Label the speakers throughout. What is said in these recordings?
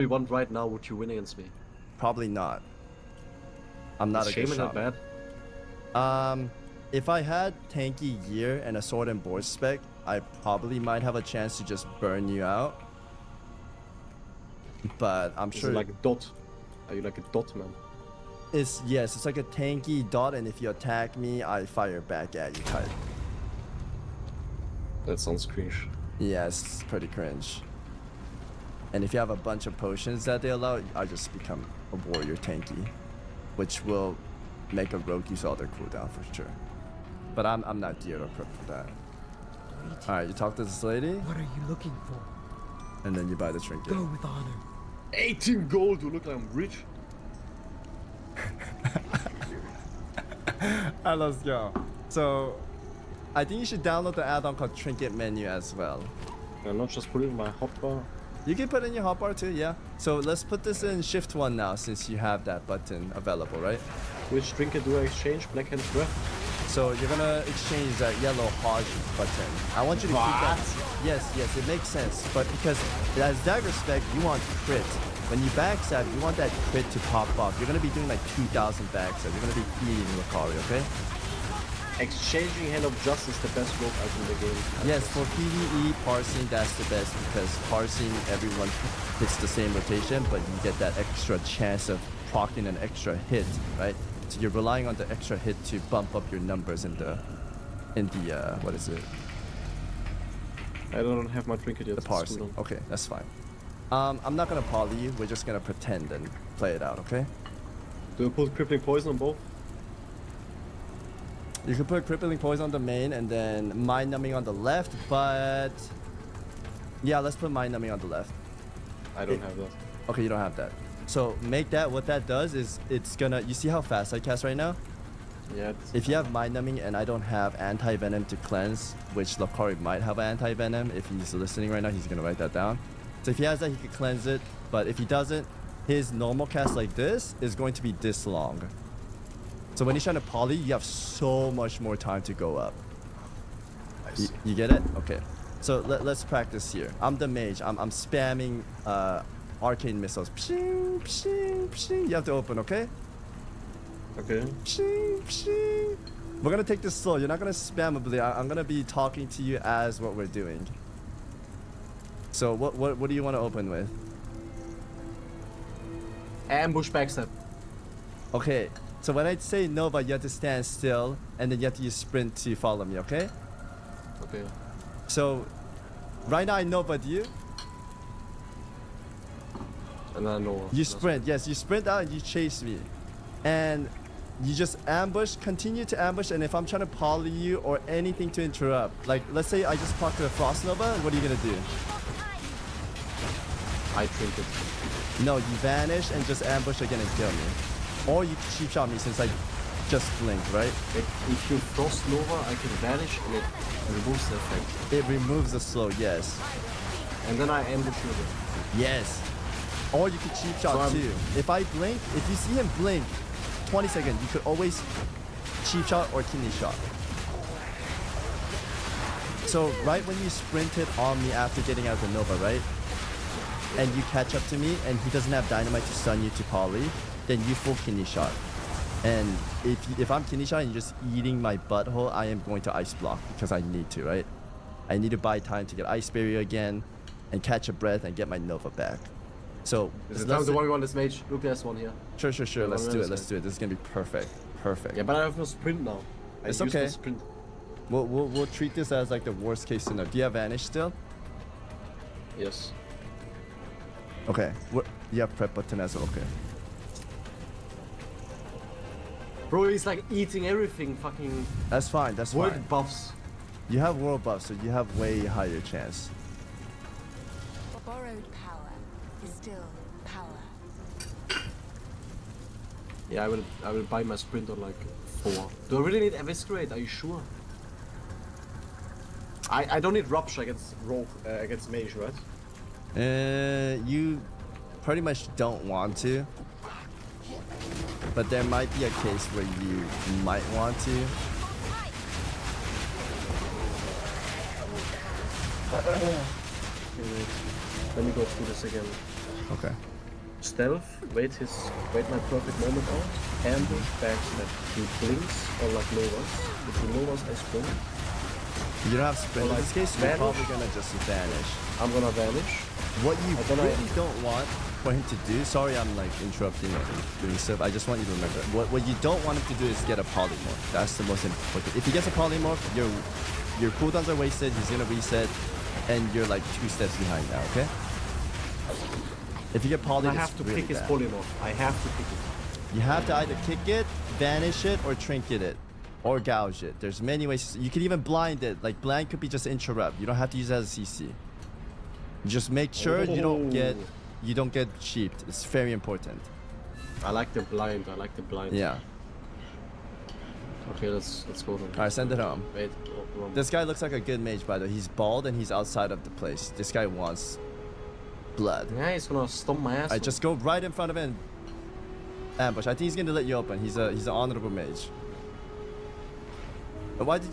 Speaker 1: you want right now, would you win against me?
Speaker 2: Probably not. I'm not
Speaker 1: Is
Speaker 2: a good
Speaker 1: Shaman
Speaker 2: shot.
Speaker 1: that bad?
Speaker 2: If I had tanky gear and a sword and board spec, I probably might have a chance to just burn you out. But I'm sure.
Speaker 1: Is it like a dot? Are you like a dot man?
Speaker 2: Yes, it's like a tanky dot, and if you attack me, I fire back at you type.
Speaker 1: That sounds cringe.
Speaker 2: Yeah, it's pretty cringe. And if you have a bunch of potions that they allow, I just become a warrior tanky, which will make a rogue use all their cooldown for sure. But I'm not geared or equipped for that. Alright, you talk to this lady.
Speaker 3: What are you looking for?
Speaker 2: And then you buy the trinket.
Speaker 3: Go with honor.
Speaker 1: 18 gold, you look like I'm rich.
Speaker 2: Alright, let's go. So, I think you should download the add-on called Trinket Menu as well.
Speaker 1: I'm not just put it in my hotbar.
Speaker 2: You can put it in your hotbar too, yeah. So let's put this in shift 1 now since you have that button available, right?
Speaker 1: Which trinket do I exchange? Black Hand Breath?
Speaker 2: So you're gonna exchange that yellow Hodge button. I want you to keep that. Yes, it makes sense. But because as dagger spec, you want crit. When you backstab, you want that crit to pop off. You're gonna be doing like 2,000 backstab. You're gonna be eating Rakari, okay?
Speaker 1: Exchanging Hand of Justice is the best rogue item in the game.
Speaker 2: Yes, for PvE, parsing, that's the best because parsing, everyone hits the same rotation, but you get that extra chance of proccing an extra hit, right? So you're relying on the extra hit to bump up your numbers in the what is it?
Speaker 1: I don't have my trinket yet.
Speaker 2: The parsing. Okay, that's fine. I'm not gonna poly you. We're just gonna pretend and play it out, okay?
Speaker 1: Do you put Crippling Poison on both?
Speaker 2: You can put Crippling Poison on the main and then Mind Numbing on the left, but yeah, let's put Mind Numbing on the left.
Speaker 1: I don't have that.
Speaker 2: Okay, you don't have that. So make that, what that does is it's gonna, you see how fast I cast right now?
Speaker 1: Yeah.
Speaker 2: If you have Mind Numbing and I don't have Anti-Venom to cleanse, which Lakari might have Anti-Venom, if he's listening right now, he's gonna write that down. So if he has that, he can cleanse it, but if he doesn't, his normal cast like this is going to be this long. So when he's trying to poly, you have so much more time to go up.
Speaker 1: I see.
Speaker 2: You get it? Okay. So let's practice here. I'm the mage. I'm spamming arcane missiles. Pshing, pshing, pshing. You have to open, okay?
Speaker 1: Okay.
Speaker 2: Pshing, pshing. We're gonna take this slow. You're not gonna spam ability. I'm gonna be talking to you as what we're doing. So what do you want to open with?
Speaker 1: Ambush backstab.
Speaker 2: Okay. So when I say Nova, you have to stand still, and then you have to use sprint to follow me, okay?
Speaker 1: Okay.
Speaker 2: So, right now I Nova you.
Speaker 1: And I know.
Speaker 2: You sprint, yes, you sprint out and you chase me. And you just ambush, continue to ambush, and if I'm trying to poly you or anything to interrupt, like let's say I just proc to a Frost Nova, what are you gonna do?
Speaker 1: I trinket.
Speaker 2: No, you vanish and just ambush again and kill me. Or you cheap shot me since I just blinked, right?
Speaker 1: If you Frost Nova, I can vanish and it removes the effect.
Speaker 2: It removes the slow, yes.
Speaker 1: And then I ambush you again.
Speaker 2: Yes. Or you could cheap shot
Speaker 1: So
Speaker 2: too. If I blink, if you see him blink, 20 seconds, you could always cheap shot or kidney shot. So right when you sprinted on me after getting out of the Nova, right? And you catch up to me and he doesn't have dynamite to stun you to poly, then you full kidney shot. And if I'm kidney shot and you're just eating my butthole, I am going to ice block because I need to, right? I need to buy time to get ice barrier again and catch a breath and get my Nova back. So
Speaker 1: is it time to 1v1 this mage? Look, there's one here.
Speaker 2: Sure. Let's do it. Let's do it. This is gonna be perfect. Perfect.
Speaker 1: Yeah, but I have no sprint now.
Speaker 2: It's okay. We'll treat this as like the worst case scenario. Do you have vanish still?
Speaker 1: Yes.
Speaker 2: Okay. You have prep button as well. Okay.
Speaker 1: Bro, he's like eating everything. Fucking.
Speaker 2: That's fine. That's
Speaker 1: world
Speaker 2: fine.
Speaker 1: buffs.
Speaker 2: You have world buffs, so you have way higher chance.
Speaker 4: Borrowed power is still power.
Speaker 1: Yeah, I will buy my sprint on like 4. Do I really need Eviscerate? Are you sure? I don't need Rupture against Rogue, against Mage, right?
Speaker 2: You pretty much don't want to. But there might be a case where you might want to.
Speaker 1: Okay, wait. Let me go through this again.
Speaker 2: Okay.
Speaker 1: Stealth, wait my perfect moment out, ambush, backstab. He blinks or like Novas. If he Novas, I sprint.
Speaker 2: You don't have sprint
Speaker 1: Or
Speaker 2: in
Speaker 1: like
Speaker 2: this case, so you're
Speaker 1: vanish.
Speaker 2: probably gonna just vanish.
Speaker 1: I'm gonna vanish.
Speaker 2: What you
Speaker 1: then
Speaker 2: really don't want for him to do, sorry I'm like interrupting and doing stuff, I just want you to remember, what you don't want him to do is get a polymorph. That's the most important. If he gets a polymorph, your cooldowns are wasted, he's gonna reset, and you're like 2 steps behind now, okay? If you get poly,
Speaker 1: I
Speaker 2: it's
Speaker 1: have to
Speaker 2: really
Speaker 1: pick his
Speaker 2: bad.
Speaker 1: polymorph. I have to pick it.
Speaker 2: You have to either kick it, vanish it, or trinket it, or gouge it. There's many ways. You can even blind it. Like blind could be just interrupt. You don't have to use it as a CC. Just make sure you don't get cheaped. It's very important.
Speaker 1: I like the blind.
Speaker 2: Yeah.
Speaker 1: Okay, let's go then.
Speaker 2: All right, send it home.
Speaker 1: Wait. Wrong.
Speaker 2: This guy looks like a good mage, by the way. He's bald and he's outside of the place. This guy wants blood.
Speaker 1: Yeah, he's gonna stomp my ass.
Speaker 2: I just go right in front of him. Ambush. I think he's gonna let you open. He's an honorable mage. But why did?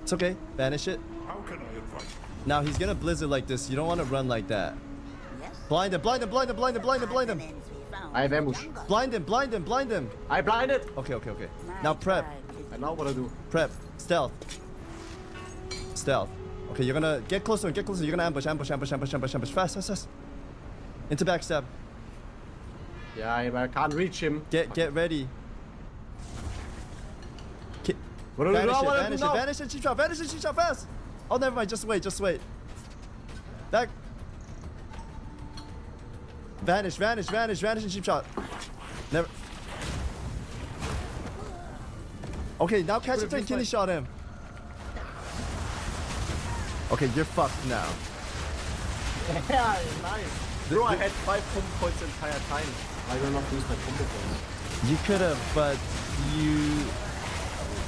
Speaker 2: It's okay. Banish it.
Speaker 3: How can I advise?
Speaker 2: Now he's gonna blizzard like this. You don't want to run like that. Blind him. Blind him. Blind him. Blind him. Blind him. Blind him.
Speaker 1: I have ambush.
Speaker 2: Blind him. Blind him. Blind him.
Speaker 1: I blinded.
Speaker 2: Okay. Now prep.
Speaker 1: And now what I do?
Speaker 2: Prep. Stealth. Stealth. Okay, you're gonna get closer. Get closer. You're gonna ambush. Fast. Into backstab.
Speaker 1: Yeah, I can't reach him.
Speaker 2: Get ready.
Speaker 1: What do I do now? What do I do
Speaker 2: Vanish
Speaker 1: now?
Speaker 2: it, vanish it, cheap shot, fast! Oh, never mind, just wait. Back. Vanish, and cheap shot. Never. Okay, now catch him and kidney shot him. Okay, you're fucked now.
Speaker 1: Yeah, nice. Bro, I had 5 combo points the entire time. I will not lose my combo points.
Speaker 2: You could have, but you...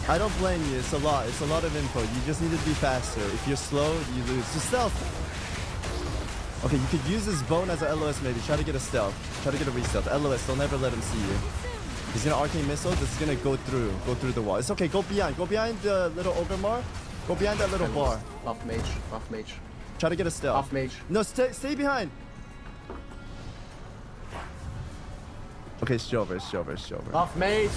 Speaker 2: I don't blame you, it's a lot of info. You just need to be faster. If you're slow, you lose. Just stealth! Okay, you could use his bone as a LOS maybe. Try to get a stealth. Try to get a re-stealth. LOS, they'll never let him see you. He's gonna arcane missile, this is gonna go through the wall. It's okay, go behind the little ogre mar. Go behind that little bar.
Speaker 1: Buff mage.
Speaker 2: Try to get a stealth.
Speaker 1: Buff mage.
Speaker 2: No, stay behind. Okay, it's over.
Speaker 1: Buff mage.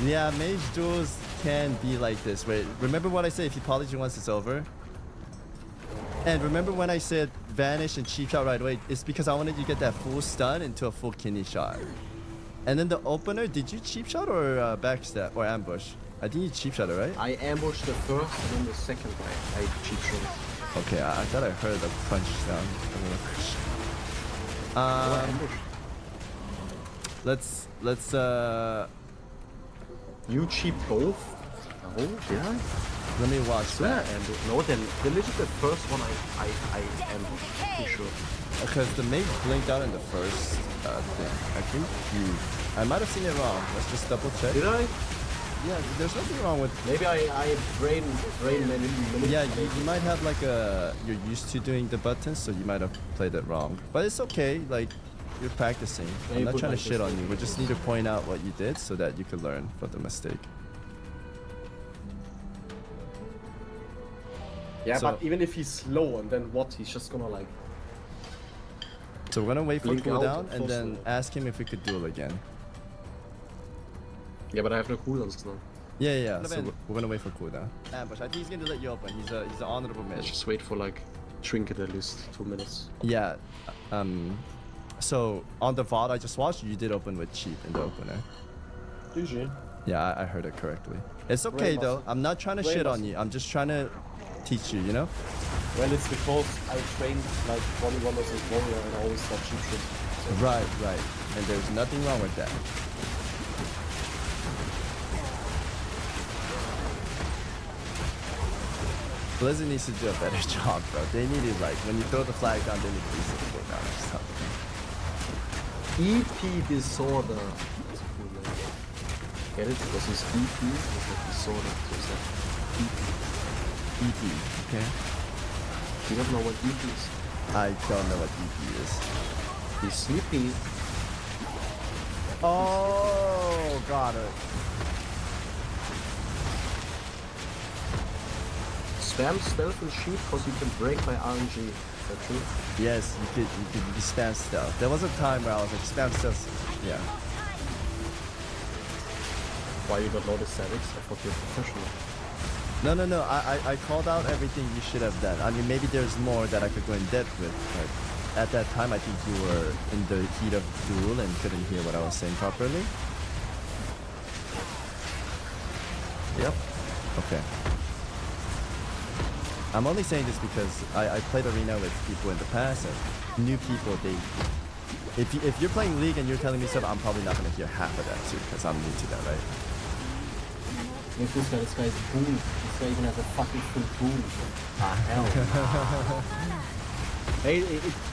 Speaker 2: Yeah, mage duels can be like this. Wait, remember what I said, if he polys you once, it's over? And remember when I said vanish and cheap shot right away? It's because I wanted you to get that full stun into a full kidney shot. And then the opener, did you cheap shot or backstab or ambush? I think you cheap shot it, right?
Speaker 1: I ambushed the first and then the second I cheap shot.
Speaker 2: Okay, I thought I heard the punch sound. Let's
Speaker 1: You cheap both? Oh, did I?
Speaker 2: let me watch
Speaker 1: Yeah,
Speaker 2: that.
Speaker 1: and no, then the legit the first one I ambushed, for sure.
Speaker 2: Because the mage blinked out in the first thing. I think I might have seen it wrong. Let's just double check.
Speaker 1: Did I?
Speaker 2: Yeah, there's nothing wrong with.
Speaker 1: Maybe I brain many.
Speaker 2: Yeah, you might have like you're used to doing the buttons, so you might have played it wrong. But it's okay. Like you're practicing.
Speaker 1: Yeah,
Speaker 2: I'm
Speaker 1: you
Speaker 2: not
Speaker 1: put
Speaker 2: trying to
Speaker 1: like
Speaker 2: shit
Speaker 1: this.
Speaker 2: on you. We just need to point out what you did so that you can learn from the mistake.
Speaker 1: Yeah,
Speaker 2: So-
Speaker 1: but even if he's slow and then what? He's just gonna like.
Speaker 2: So we're gonna wait for
Speaker 1: Blink out
Speaker 2: cooldown
Speaker 1: and
Speaker 2: and
Speaker 1: force
Speaker 2: then
Speaker 1: it.
Speaker 2: ask him if we could duel again.
Speaker 1: Yeah, but I have no cooldowns now.
Speaker 2: Yeah. So we're gonna wait for cooldown. Ambush. I think he's gonna let you open. He's an honorable
Speaker 1: Let's
Speaker 2: mage.
Speaker 1: just wait for like trinket at least 2 minutes.
Speaker 2: Yeah. So on the VOD I just watched, you did open with cheap in the opener.
Speaker 1: GG.
Speaker 2: Yeah, I heard it correctly. It's okay
Speaker 1: Brain
Speaker 2: though.
Speaker 1: muscle.
Speaker 2: I'm not trying to
Speaker 1: Brain
Speaker 2: shit on
Speaker 1: muscle.
Speaker 2: you. I'm just trying to teach you, you know?
Speaker 1: Well, it's because I trained like 1v1 as a warrior and I always got cheap shit.
Speaker 2: Right. And there's nothing wrong with that. Blizzard needs to do a better job, bro. They need to like when you throw the flag down, they need to do something down or something.
Speaker 1: EP disorder. That's a cool name. Get it? Because it's EP with a disorder. So it's like
Speaker 2: EP, okay?
Speaker 1: you don't know what EP is.
Speaker 2: I don't know what EP is.
Speaker 1: He's sleepy.
Speaker 2: Oh, got it.
Speaker 1: Spam stealth and shoot because you can break by RNG. that true?
Speaker 2: Yes, you could spam stealth. There was a time where I was like spam stealth. Yeah.
Speaker 1: Why you don't know the statics? I thought you're professional.
Speaker 2: No. I called out everything you should have done. I mean, maybe there's more that I could go in depth with, but at that time, I think you were in the heat of duel and couldn't hear what I was saying properly. Yep. Okay. I'm only saying this because I played arena with people in the past and new people, if you're playing League and you're telling me stuff, I'm probably not going to hear half of that too because I'm new to that, right?
Speaker 1: Look, this guy is boom. This guy even has a fucking full boom. Ah, hell. Hey,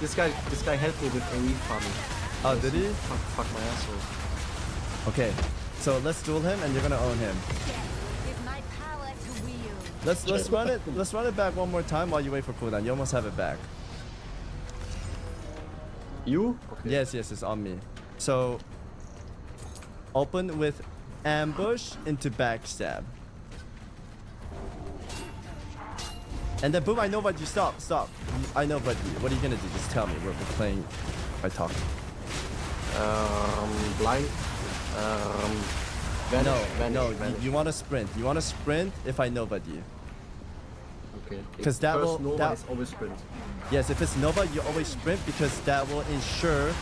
Speaker 1: this guy helped me with AoE farming.
Speaker 2: Oh, did he?
Speaker 1: Fuck my asshole.
Speaker 2: Okay, so let's duel him and you're going to own him.
Speaker 4: Give my power to wield.
Speaker 2: Let's run it back one more time while you wait for cooldown. You almost have it back.
Speaker 1: You? Okay.
Speaker 2: Yes, it's on me. So open with ambush into backstab. And then boom, I know what you stop. I know what are you gonna do? Just tell me. We're playing by talking.
Speaker 1: Blind. Vanish.
Speaker 2: You want to sprint. You want to sprint if I know what you.
Speaker 1: Okay.
Speaker 2: Because that will
Speaker 1: Nova is always sprint.
Speaker 2: Yes, if it's Nova, you always sprint because that will ensure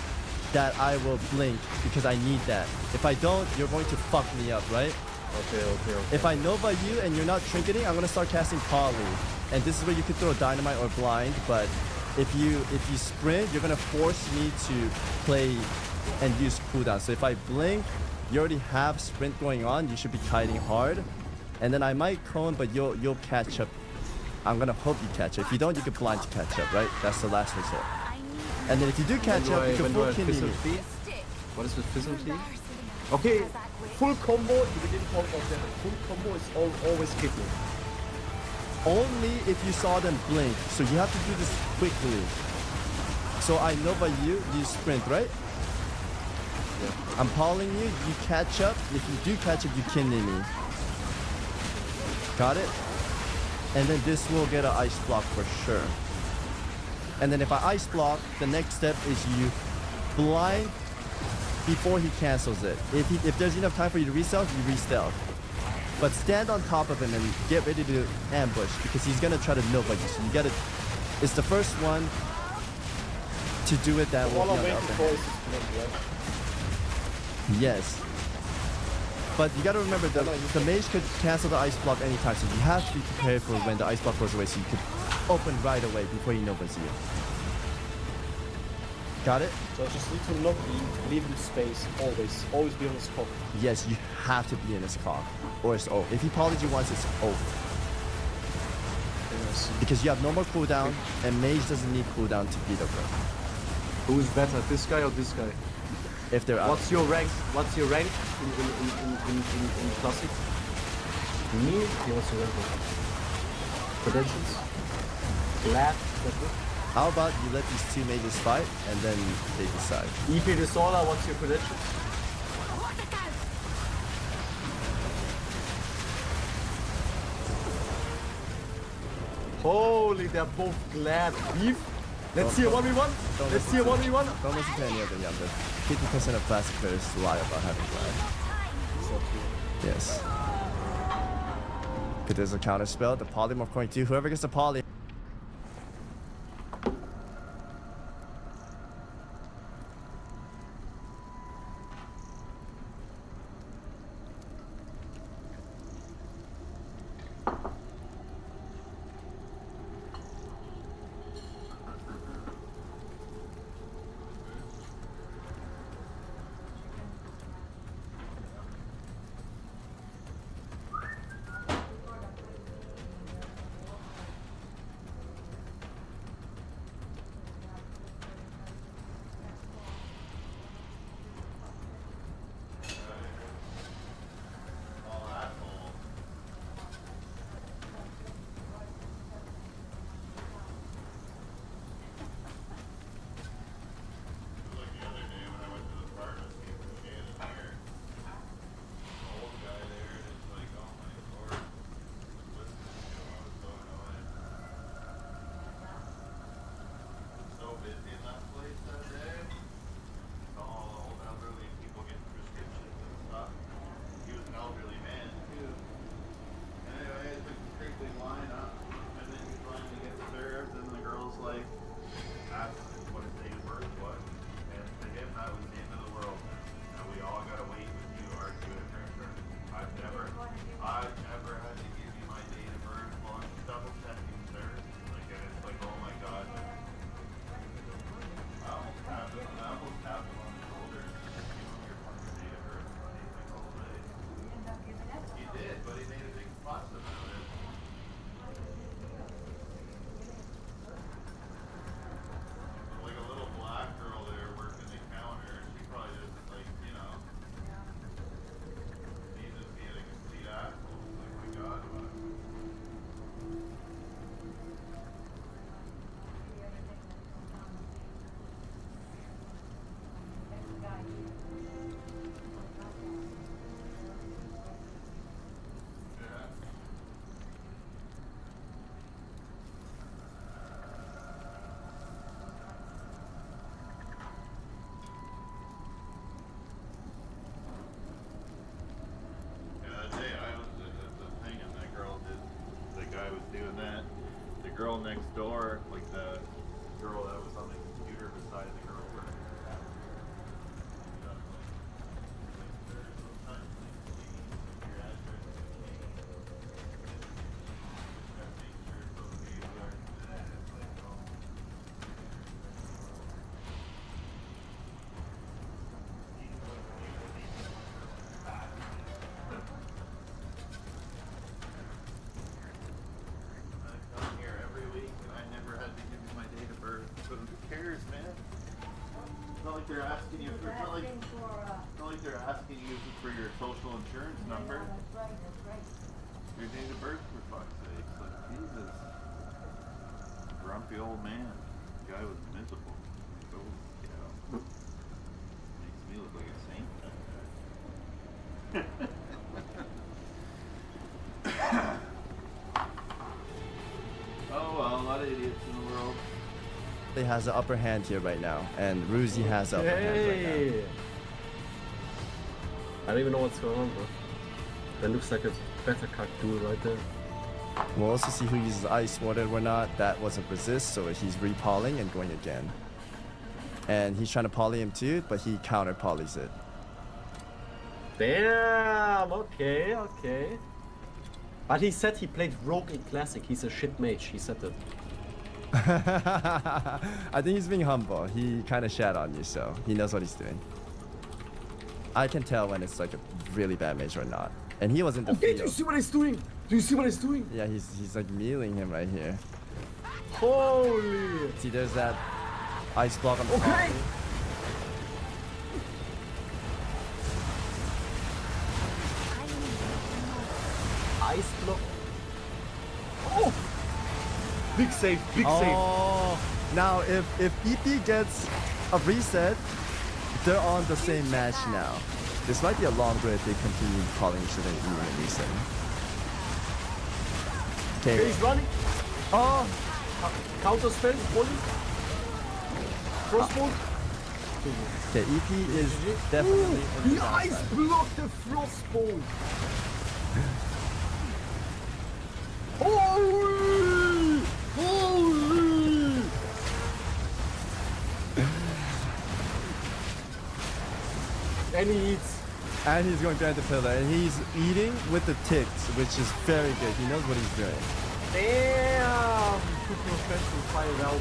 Speaker 2: that I will blink because I need that. If I don't, you're going to fuck me up, right?
Speaker 1: Okay.
Speaker 2: If I Nova you and you're not trinketing, I'm gonna start casting Poly. And this is where you could throw Dynamite or Blind, but if you sprint, you're gonna force me to play and use cooldown. So if I blink, you already have sprint going on, you should be kiting hard. And then I might cone, but you'll catch up. I'm gonna hope you catch up. If you don't, you can blind to catch up, right? That's the last resort. And then if you do catch up, you can full kidney me.
Speaker 1: What is with Fizzle? Okay, full combo, we didn't talk about that. Full combo is always kicking.
Speaker 2: Only if you saw them blink. So you have to do this quickly. So I know by you sprint, right?
Speaker 1: Yeah.
Speaker 2: I'm calling you, you catch up. If you do catch up, you kidney me. Got it? And then this will get an ice block for sure. And then if I ice block, the next step is you blind before he cancels it. If there's enough time for you to re-stealth, you re-stealth. But stand on top of him and get ready to ambush because he's gonna try to nova you. So you gotta, it's the first one to do it that will be on the upper hand. Yes. But you gotta remember that the mage could cancel the ice block anytime, so you have to be prepared for when the ice block goes away so you could open right away before he novas you. Got it?
Speaker 1: So I just need to not leave him space, always be on his cock.
Speaker 2: Yes, you have to be in his cock, or it's over. If he polys you once, it's over.
Speaker 1: Yes.
Speaker 2: Because you have no more cooldown, and mage doesn't need cooldown to beat up him.
Speaker 1: Who is better, this guy or this guy?
Speaker 2: If they're out.
Speaker 1: What's your rank in classic? Me? Okay, what's your rank? Credentials? Glad?
Speaker 2: How about you let these two mages fight, and then they decide.
Speaker 1: EP Disorder, what's your credentials? Holy, they're both glad. Beef? Let's see a 1v1? Let's see a 1v1?
Speaker 2: Don't listen to any of them, Yamda. 50% of classic players lie about having glad. Yes. If there's a counter spell, the polymorph coin 2. Whoever gets the poly.
Speaker 3: girl next door, like the girl that was on the computer beside the girl. They're asking you for, it's not like they're asking you for your social insurance number.
Speaker 4: That's right.
Speaker 3: Your date of birth, for fuck's sake. It's like, Jesus. Grumpy old man. The guy was miserable. Go get out. Makes me look like a saint. Oh well, a lot of idiots in the world.
Speaker 2: He has the upper hand here right now, and Ruzi has the upper hand right now.
Speaker 1: I don't even know what's going on, bro. That looks like a better cock duel right there.
Speaker 2: We'll also see who uses ice water or not. That wasn't resist, so he's repolling and going again. And he's trying to poly him too, but he counter polys it.
Speaker 1: Damn, okay. But he said he played Rogue in Classic. He's a shit mage, he said that.
Speaker 2: I think he's being humble. He kind of shat on you, so he knows what he's doing. I can tell when it's like a really bad mage or not. And he wasn't the
Speaker 1: Okay,
Speaker 2: field.
Speaker 1: do you see what he's doing? Do you see what he's doing?
Speaker 2: Yeah, he's like mealing him right here.
Speaker 1: Holy!
Speaker 2: See, there's that ice block on the
Speaker 1: Okay.
Speaker 2: top.
Speaker 1: Ice block. Oh! Big save, big save.
Speaker 2: Oh, now if EP gets a reset, they're on the same match now. This might be a longer if they continue calling each other even a reset.
Speaker 1: Okay,
Speaker 2: Okay.
Speaker 1: he's running.
Speaker 2: Oh,
Speaker 1: Counter spell, volley. Crossbow.
Speaker 2: okay. EP is definitely.
Speaker 1: He ice blocked the frostbolt. Holy! Holy! And he eats.
Speaker 2: And he's going behind the pillar, and he's eating with the ticks, which is very good. He knows what he's doing.
Speaker 1: Damn! Too professional, fired out.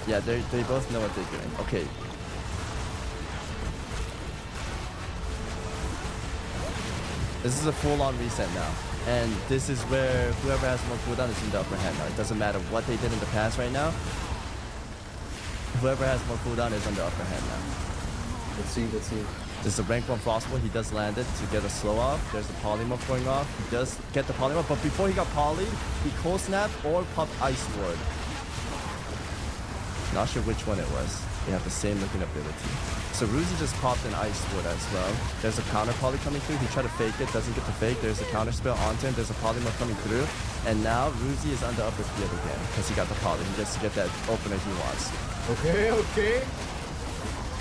Speaker 2: Yeah, they both know what they're doing. Okay. This is a full-on reset now. And this is where whoever has more cooldown is in the upper hand now. It doesn't matter what they did in the past right now. Whoever has more cooldown is on the upper hand now.
Speaker 1: Let's see.
Speaker 2: There's a rank 1 frostball. He does land it to get a slow off. There's the polymorph going off. He does get the polymorph, but before he got polyed, he cold snapped or popped ice ward. Not sure which one it was. They have the same looking ability. So Ruzi just popped an ice ward as well. There's a counter poly coming through. He tried to fake it, doesn't get the fake. There's a counter spell onto him. There's a polymorph coming through. And now Ruzi is under upper field again because he got the poly. He gets to get that opener he wants.
Speaker 1: Okay.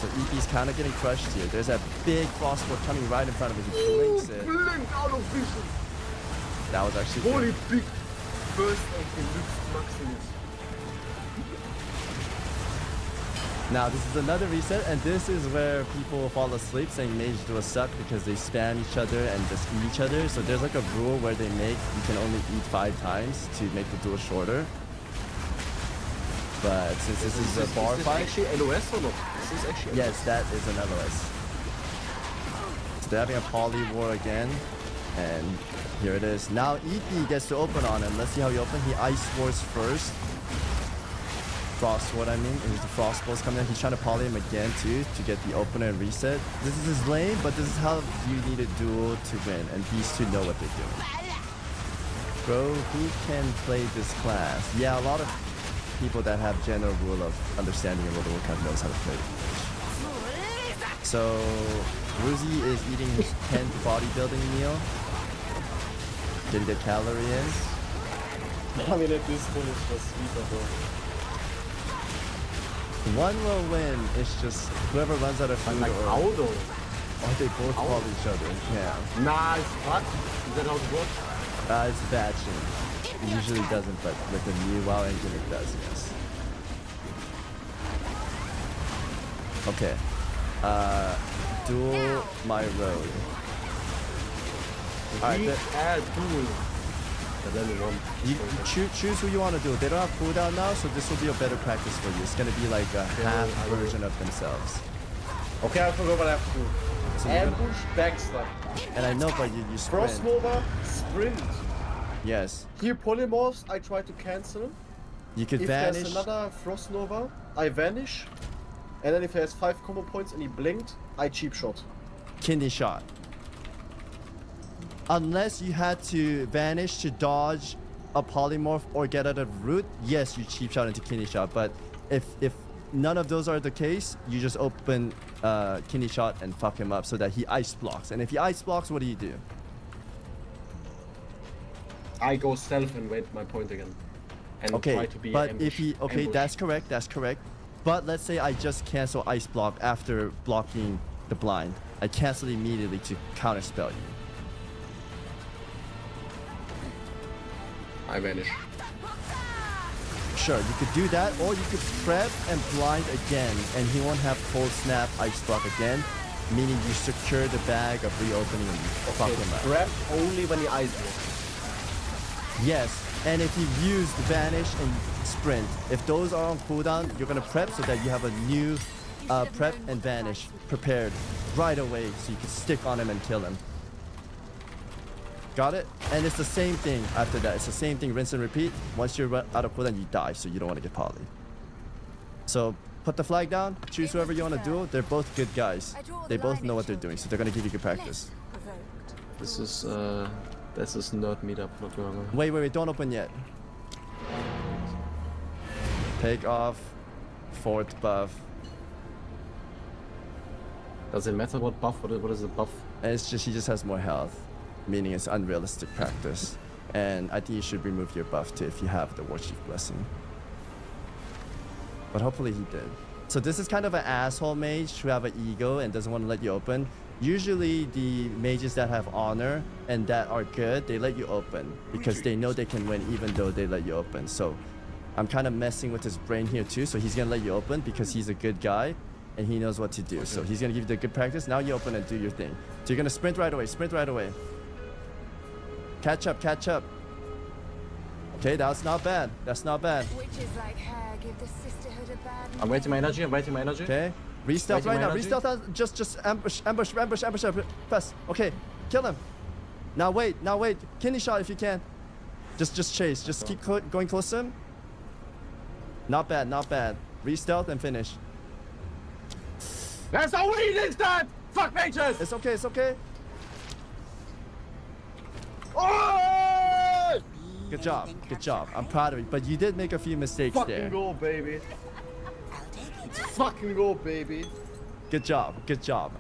Speaker 2: So EP's kind of getting crushed here. There's that big frostbolt coming right in front of him. He blinks it.
Speaker 1: Blink out of vision.
Speaker 2: That was actually
Speaker 1: Holy
Speaker 2: good.
Speaker 1: big burst of Deluxe Maximus.
Speaker 2: Now this is another reset, and this is where people fall asleep saying mage duels suck because they spam each other and just eat each other. So there's like a rule where they make you can only eat 5 times to make the duel shorter. But since this is a bar fight,
Speaker 1: Actually LOS or not? This is actually
Speaker 2: yes, that is an LOS. So they're having a poly war again, and here it is. Now EP gets to open on him. Let's see how he opens. He ice wars first. Frost sword, I mean. Here's the frost balls coming in. He's trying to poly him again too to get the opener and reset. This is his lane, but this is how you need a duel to win, and these two know what they're doing. Bro, who can play this class? Yeah, a lot of people that have general rule of understanding of World of Warcraft knows how to play. So Ruzi is eating his 10th bodybuilding meal. Getting the calorie in.
Speaker 1: I mean, at this point, it's just sweet, bro.
Speaker 2: One will win. It's just whoever runs out of food
Speaker 1: Like
Speaker 2: or
Speaker 1: Auto.
Speaker 2: they both follow each other. Yeah.
Speaker 1: Nah, it's what? Is that how it works?
Speaker 2: It's batching. It usually doesn't, but with the new WoW engine, it does, yes. Okay. Duel my road. Alright,
Speaker 1: We add duel. But then we want.
Speaker 2: you choose who you want to do. They don't have cooldown now, so this will be a better practice for you. It's gonna be like a half version of themselves.
Speaker 1: Okay, I forgot what I have to do.
Speaker 2: So you're gonna-
Speaker 1: Ambush, backstab.
Speaker 2: And I know, but you sprint.
Speaker 1: Frost Nova, sprint.
Speaker 2: Yes.
Speaker 1: Here polymorphs, I try to cancel.
Speaker 2: You could
Speaker 1: If
Speaker 2: vanish.
Speaker 1: there's another Frost Nova, I vanish. And then if he has 5 combo points and he blinked, I cheap shot.
Speaker 2: Kidney shot. Unless you had to vanish to dodge a polymorph or get out of route, yes, you cheap shot into kidney shot. But if none of those are the case, you just open kidney shot and fuck him up so that he ice blocks. And if he ice blocks, what do you do?
Speaker 1: I go stealth and wait my point again. And try
Speaker 2: Okay,
Speaker 1: to be
Speaker 2: but
Speaker 1: ambush.
Speaker 2: if he okay,
Speaker 1: ambush.
Speaker 2: that's correct. That's correct. But let's say I just cancel ice block after blocking the blind. I cancel immediately to counterspell you.
Speaker 1: I vanish.
Speaker 2: Sure, you could do that, or you could prep and blind again, and he won't have cold snap ice block again, meaning you secure the bag of reopening and you fuck him up.
Speaker 1: Grab only when he ice blocks.
Speaker 2: Yes, and if you use the vanish and sprint, if those are on cooldown, you're gonna prep so that you have a new prep and vanish prepared right away, so you can stick on him and kill him. Got it? And it's the same thing after that. It's the same thing, rinse and repeat. Once you're out of cooldown, you die, so you don't want to get poly. So put the flag down, choose whoever you want to duel. They're both good guys. They both know what they're doing, so they're gonna give you good practice.
Speaker 1: This is nerd meetup, not going on.
Speaker 2: Wait, don't open yet. Take off, fourth buff.
Speaker 1: Does it matter what buff? What is the buff?
Speaker 2: And it's just, he just has more health, meaning it's unrealistic practice. And I think you should remove your buff too if you have the Warchief Blessing. But hopefully he did. So this is kind of an asshole mage who have an ego and doesn't want to let you open. Usually the mages that have honor and that are good, they let you open because they know they can win even though they let you open. So I'm kind of messing with his brain here too. So he's gonna let you open because he's a good guy and he knows what to do. So he's gonna give you the good practice. Now you open and do your thing. So you're gonna sprint right away, sprint right away. Catch up, catch up. Okay, that's not bad. That's not bad.
Speaker 4: Witches like her give the sisterhood a bad
Speaker 1: I'm waiting my energy. I'm waiting my energy.
Speaker 2: Okay, re-stealth right
Speaker 1: Waiting my
Speaker 2: now.
Speaker 1: energy.
Speaker 2: Re-stealth. Just ambush. Press. Okay, kill him. Now wait. Kidney shot if you can. Just chase. Just keep going close to him. Not bad. Re-stealth and finish.
Speaker 1: There's no weed instant! Fuck mages!
Speaker 2: It's okay.
Speaker 1: Oh!
Speaker 2: Good job. I'm proud of you. But you did make a few mistakes
Speaker 1: Fucking
Speaker 2: there.
Speaker 1: go, baby. Let's fucking go, baby.
Speaker 2: Good job.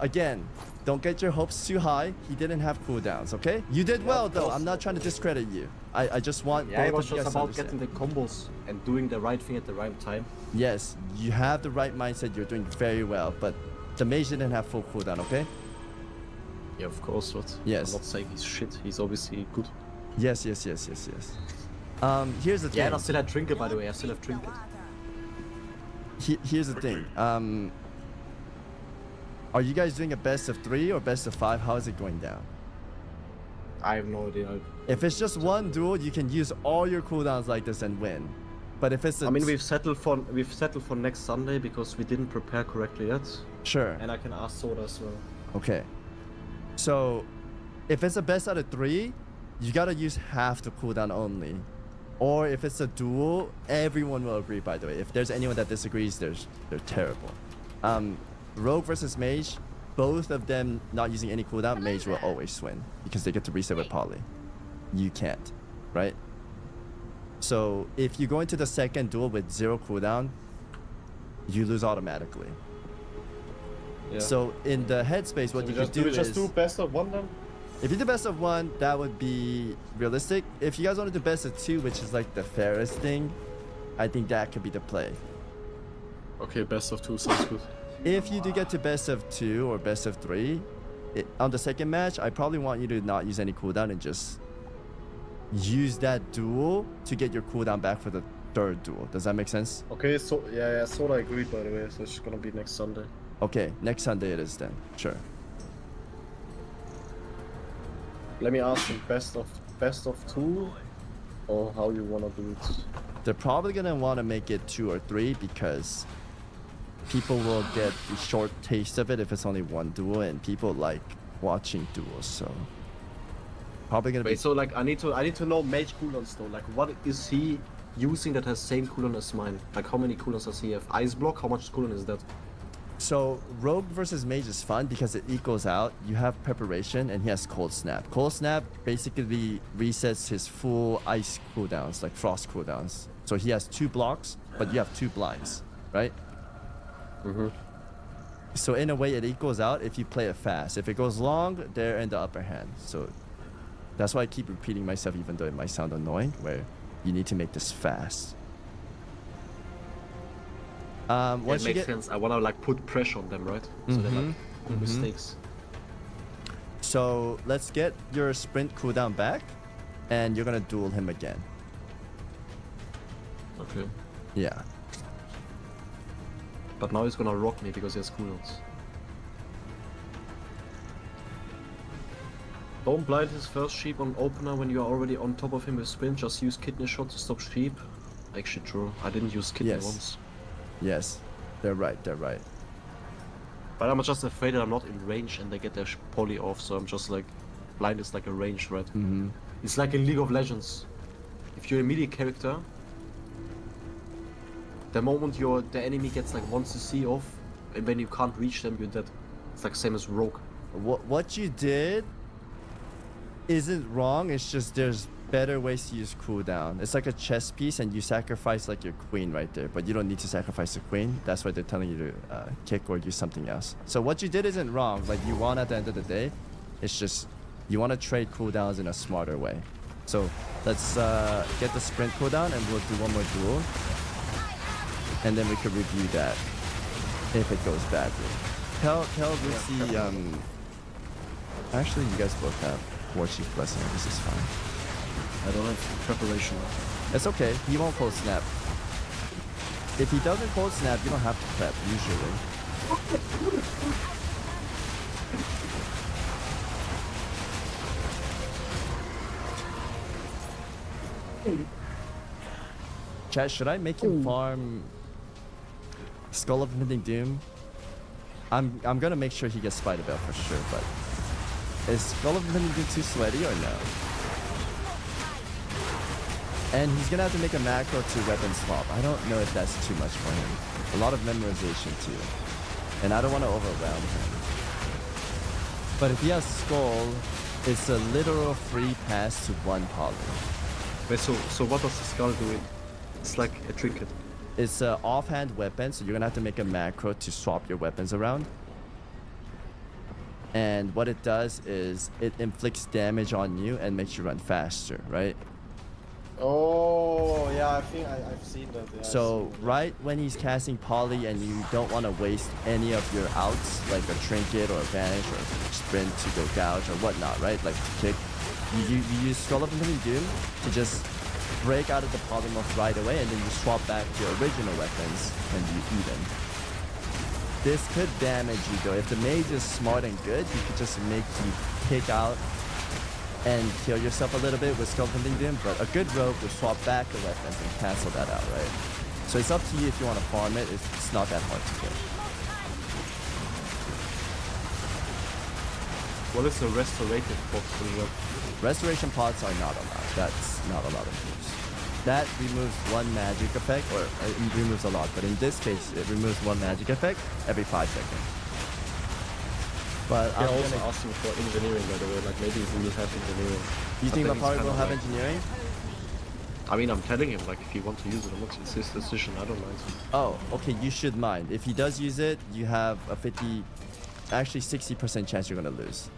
Speaker 2: Again, don't get your hopes too high. He didn't have cooldowns, okay? You did well though. I'm not trying to discredit you. I just want
Speaker 1: Yeah, it
Speaker 2: both
Speaker 1: was
Speaker 2: of you
Speaker 1: just
Speaker 2: guys to
Speaker 1: about
Speaker 2: understand.
Speaker 1: getting the combos and doing the right thing at the right time.
Speaker 2: Yes, you have the right mindset. You're doing very well, but the mage didn't have full cooldown, okay?
Speaker 1: Yeah, of course, but
Speaker 2: Yes.
Speaker 1: I'm not saying he's shit. He's obviously good.
Speaker 2: Yes. Here's the thing.
Speaker 1: Yeah, and I still have Trinket, by the way. I still have Trinket.
Speaker 2: Here's the thing. Are you guys doing a best of 3 or best of 5? How is it going down?
Speaker 1: I have no idea.
Speaker 2: If it's just one duel, you can use all your cooldowns like this and win. But if it's a
Speaker 1: I mean, we've settled for next Sunday because we didn't prepare correctly yet.
Speaker 2: sure.
Speaker 1: And I can ask Soda as well.
Speaker 2: Okay. So, if it's a best out of 3, you gotta use half the cooldown only. Or if it's a duel, everyone will agree, by the way. If there's anyone that disagrees, they're terrible. Rogue versus Mage, both of them not using any cooldown, Mage will always win because they get to reset with Poly. You can't, right? So if you go into the second duel with 0 cooldown, you lose automatically.
Speaker 1: Yeah.
Speaker 2: So in the headspace, what you could do is...
Speaker 1: do best of 1 then?
Speaker 2: If you do best of 1, that would be realistic. If you guys want to do best of 2, which is like the fairest thing, I think that could be the play.
Speaker 1: Okay, best of 2 sounds good.
Speaker 2: If you do get to best of 2 or best of 3, on the second match, I probably want you to not use any cooldown and just use that duel to get your cooldown back for the third duel. Does that make sense?
Speaker 5: Okay, so yeah, Sword I agreed by the way, so it's gonna be next Sunday.
Speaker 2: Okay, next Sunday it is then. Sure.
Speaker 5: Let me ask you, best of 2, or how you wanna do it?
Speaker 2: They're probably gonna want to make it 2 or 3 because people will get the short taste of it if it's only one duel, and people like watching duels. So probably gonna be.
Speaker 1: Wait, so like I need to know mage cooldowns though. Like what is he using that has same cooldown as mine? Like how many cooldowns does he have? Ice block, how much cooldown is that?
Speaker 2: So rogue versus mage is fun because it equals out. You have preparation and he has cold snap. Cold snap basically resets his full ice cooldowns, like frost cooldowns. So he has 2 blocks, but you have 2 blinds, right?
Speaker 1: Mm-hmm.
Speaker 2: So in a way it equals out if you play it fast. If it goes long, they're in the upper hand. So that's why I keep repeating myself even though it might sound annoying, where you need to make this fast.
Speaker 1: Yeah,
Speaker 2: Once
Speaker 1: it
Speaker 2: you
Speaker 1: makes
Speaker 2: get,
Speaker 1: sense. I wanna like put pressure on them, right? So they like do mistakes.
Speaker 2: So let's get your sprint cooldown back, and you're gonna duel him again.
Speaker 1: Okay.
Speaker 2: Yeah.
Speaker 1: But now he's gonna rock me because he has cooldowns. Don't blind his first sheep on opener when you are already on top of him with sprint. Just use kidney shot to stop sheep. Actually true. I didn't use kidney
Speaker 2: Yes.
Speaker 1: once.
Speaker 2: Yes. They're right. They're right.
Speaker 1: But I'm just afraid that I'm not in range and they get their poly off, so I'm just like... Blind is like a range, right?
Speaker 2: Mm-hmm.
Speaker 1: It's like in League of Legends. If you're a melee character, the moment the enemy gets like 1 CC off, and when you can't reach them, you're dead. It's like same as rogue.
Speaker 2: What you did isn't wrong. It's just there's better ways to use cooldown. It's like a chess piece, and you sacrifice like your queen right there, but you don't need to sacrifice the queen. That's why they're telling you to kick or use something else. So what you did isn't wrong. Like you won at the end of the day. It's just you want to trade cooldowns in a smarter way. So let's get the sprint cooldown, and we'll do one more duel, and then we can review that if it goes badly. Tell Lucy. Actually, you guys both have War Chief Blessing. This is fine.
Speaker 1: I don't have preparation.
Speaker 2: It's okay. He won't cold snap. If he doesn't cold snap, you don't have to prep usually. Chat, should I make him farm Skull of Impending Doom? I'm gonna make sure he gets Spider Bell for sure, but is Skull of Impending Doom too sweaty or no? And he's gonna have to make a macro to weapon swap. I don't know if that's too much for him. A lot of memorization too. And I don't want to overwhelm him. But if he has Skull, it's a literal free pass to 1 poly.
Speaker 1: Wait, so what does the skull do? It's like a trinket.
Speaker 2: It's an offhand weapon, so you're gonna have to make a macro to swap your weapons around. And what it does is it inflicts damage on you and makes you run faster, right?
Speaker 5: Oh, yeah, I think I've seen that. Yeah,
Speaker 2: So right when he's casting poly and you don't want to waste any of your outs, like a trinket or a vanish or a sprint to go gouge or whatnot, right? Like to kick, you use Skull of Impending Doom to just break out of the polymorph right away, and then you swap back your original weapons and you even. This could damage you though. If the mage is smart and good, he could just make you kick out and kill yourself a little bit with Skull of Impending Doom, but a good rogue will swap back the weapons and cancel that out, right? So it's up to you if you want to farm it. It's not that hard to get.
Speaker 1: What is the restorative box doing up?
Speaker 2: Restoration pots are not allowed. That's not allowed in moves. That removes 1 magic effect, or it removes a lot, but in this case, it removes 1 magic effect every 5 seconds. But
Speaker 1: I'm
Speaker 2: I'm
Speaker 1: also
Speaker 2: gonna...
Speaker 1: asking for engineering, by the way. Like maybe we will have engineering.
Speaker 2: You think
Speaker 1: But then
Speaker 2: Mapari
Speaker 1: it's
Speaker 2: will
Speaker 1: kinda
Speaker 2: have
Speaker 1: like-
Speaker 2: engineering?
Speaker 1: I mean, I'm telling him, like, if you want to use it or not, it's his decision. I don't mind.
Speaker 2: Oh, okay, you should mind. If he does use it, you have a 60% chance you're gonna lose.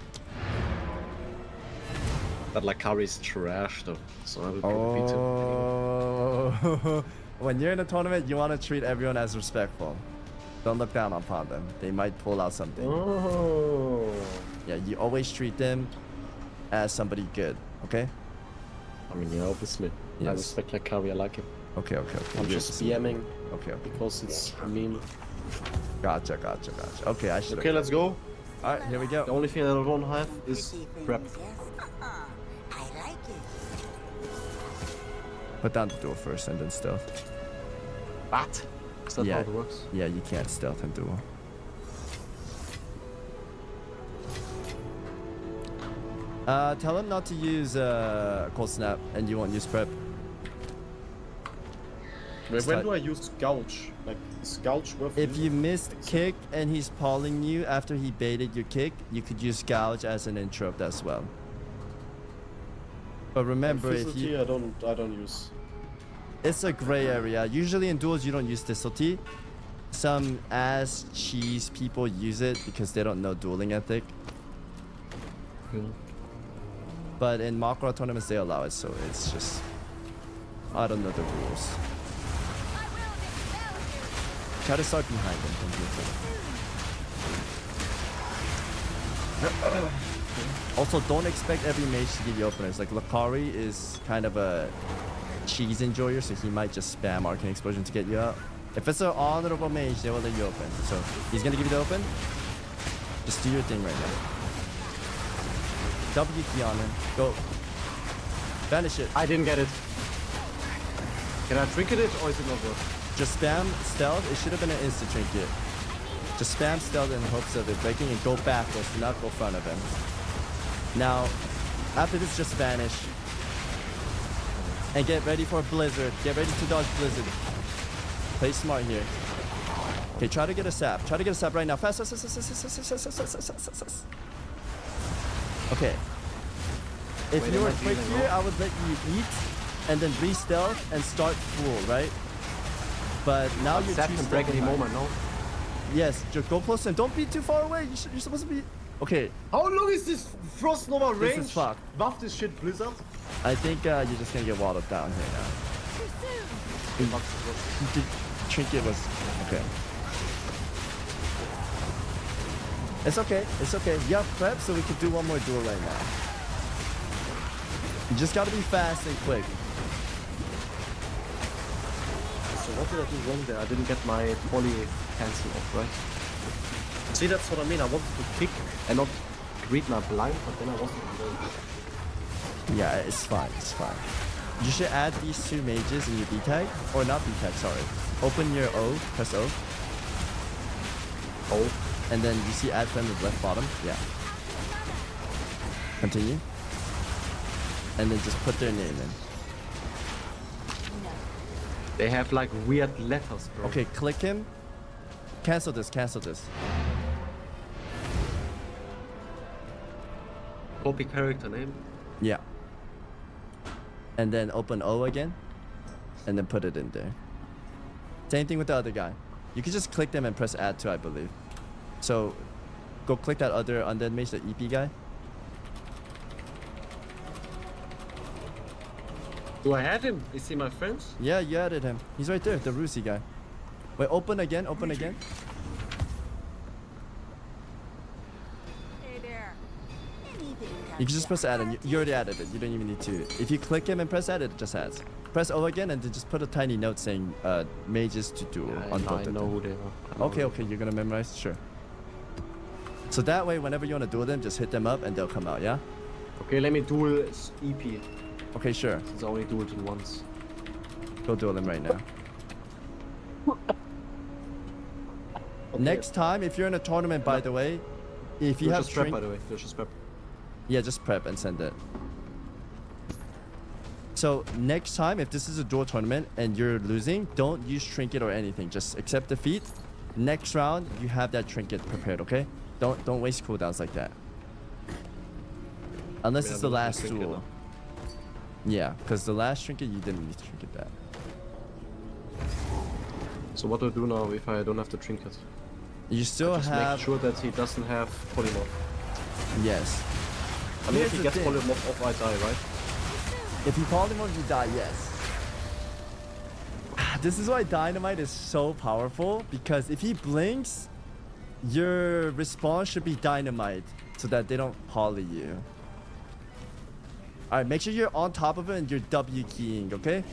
Speaker 1: But like, Kari is trash, though. So I will probably beat him.
Speaker 2: Oh, when you're in a tournament, you want to treat everyone as respectful. Don't look down upon them. They might pull out something.
Speaker 5: Oh.
Speaker 2: Yeah, you always treat them as somebody good, okay?
Speaker 5: mean, yeah, obviously. I
Speaker 2: Yes.
Speaker 5: respect like Kari, I like him.
Speaker 2: Okay.
Speaker 5: I'm
Speaker 2: You're
Speaker 5: just spamming
Speaker 2: Okay.
Speaker 5: because it's a meme.
Speaker 2: Gotcha. Okay, I should.
Speaker 5: Okay, let's go.
Speaker 2: Alright, here we
Speaker 5: The
Speaker 2: go.
Speaker 5: only thing I don't have is prep.
Speaker 4: I like it.
Speaker 2: Put down the duel first and then stealth.
Speaker 5: What? Is that
Speaker 2: Yeah.
Speaker 5: how it works?
Speaker 2: Yeah, you can't stealth and duel. Tell him not to use cold snap and you won't use prep.
Speaker 5: When do I use gouge? Like, is gouge worth
Speaker 2: If you
Speaker 5: using?
Speaker 2: missed kick and he's pawling you after he baited your kick, you could use gouge as an interrupt as well. But remember, if
Speaker 5: Facility,
Speaker 2: you,
Speaker 5: I don't use.
Speaker 2: it's a gray area. Usually in duels you don't use Distilty. Some ass cheese people use it because they don't know dueling ethic. But in Makra tournaments they allow it, so it's just, I don't know the rules. Try to start behind him. Also, don't expect every mage to give you openers. Like Lakari is kind of a cheese enjoyer, so he might just spam Arcane Explosion to get you out. If it's an honorable mage, they will let you open. So he's gonna give you the open. Just do your thing right now. W key on him. Go. Banish it.
Speaker 5: I didn't get it. Can I trinket it or is it not worth?
Speaker 2: Just spam stealth. It should have been an instant trinket. Just spam stealth in hopes of it breaking and go backwards. Do not go front of him. Now, after this, just vanish. And get ready for Blizzard. Get ready to dodge Blizzard. Play smart here. Okay, try to get a sap. Try to get a sap right now. Fast. Okay. If
Speaker 5: Wait,
Speaker 2: you
Speaker 5: am
Speaker 2: were
Speaker 5: I
Speaker 2: quick
Speaker 5: dealing
Speaker 2: here,
Speaker 5: low?
Speaker 2: I would let you eat and then re-stealth and start full, right? But now you're
Speaker 5: Sap
Speaker 2: too
Speaker 5: can break any
Speaker 2: behind.
Speaker 5: moment, no?
Speaker 2: Yes, just go close and don't be too far away. You're supposed to be. Okay,
Speaker 5: How long is this Frost Nova
Speaker 2: This
Speaker 5: range?
Speaker 2: is fucked.
Speaker 5: Buff this shit, Blizzard.
Speaker 2: I think you're just gonna get walled up down here now. The trinket was okay. It's okay. It's okay. You have prep, so we could do one more duel right now. You just gotta be fast and quick.
Speaker 5: So what did I do wrong there? I didn't get my poly cancel off, right? See, that's what I mean. I wanted to kick and not read my blind, but then I wasn't able.
Speaker 2: Yeah, it's fine. It's fine. You should add these two mages in your B tag, or not B tag. Sorry. Open your O. Press O.
Speaker 5: Oh,
Speaker 2: And then you see add friend at the left bottom? Yeah. Continue. And then just put their name in.
Speaker 5: they have like weird letters, bro.
Speaker 2: Okay, click him. Cancel this, cancel this.
Speaker 5: Copy character name.
Speaker 2: Yeah. And then open O again. And then put it in there. Same thing with the other guy. You can just click them and press add to, I believe. So, go click that other undead mage, the EP guy.
Speaker 5: Do I have him? Is he my friend?
Speaker 2: Yeah, you added him. He's right there, the Rusi guy. Wait, open again, open again.
Speaker 4: Hey there. Anything
Speaker 2: You can just press add and you already added it. You don't even need to. If you click him and press add, it just adds. Press O again and then just put a tiny note saying mages to duel on
Speaker 5: I
Speaker 2: both of
Speaker 5: know
Speaker 2: them.
Speaker 5: who they are.
Speaker 2: Okay, okay, you're gonna memorize? Sure. So that way, whenever you wanna duel them, just hit them up and they'll come out, yeah?
Speaker 5: Okay, let me duel EP.
Speaker 2: Okay, sure.
Speaker 5: Since I only dueled him once.
Speaker 2: Go duel them right now.
Speaker 5: Okay.
Speaker 2: Next time, if you're in a tournament, by the way, if you have
Speaker 5: just prep,
Speaker 2: shrink...
Speaker 5: by the way. Just prep.
Speaker 2: Yeah, just prep and send it. So next time, if this is a duel tournament and you're losing, don't use trinket or anything. Just accept defeat. Next round, you have that trinket prepared, okay? Don't waste cooldowns like that. Unless
Speaker 5: Yeah,
Speaker 2: it's the
Speaker 5: but
Speaker 2: last
Speaker 5: trinket,
Speaker 2: duel. Yeah, because the last trinket, you didn't need to trinket that.
Speaker 5: So what do I do now if I don't have the trinket?
Speaker 2: You still
Speaker 5: Just
Speaker 2: have...
Speaker 5: make sure that he doesn't have polymorph.
Speaker 2: Yes.
Speaker 5: I mean,
Speaker 2: Here's
Speaker 5: if he
Speaker 2: the
Speaker 5: gets
Speaker 2: thing.
Speaker 5: polymorph off, I die, right?
Speaker 2: If you polymorph, you die, yes. This is why Dynamite is so powerful, because if he blinks, your response should be Dynamite, so that they don't poly you. All right, make sure you're on top of it and you're W keying, okay?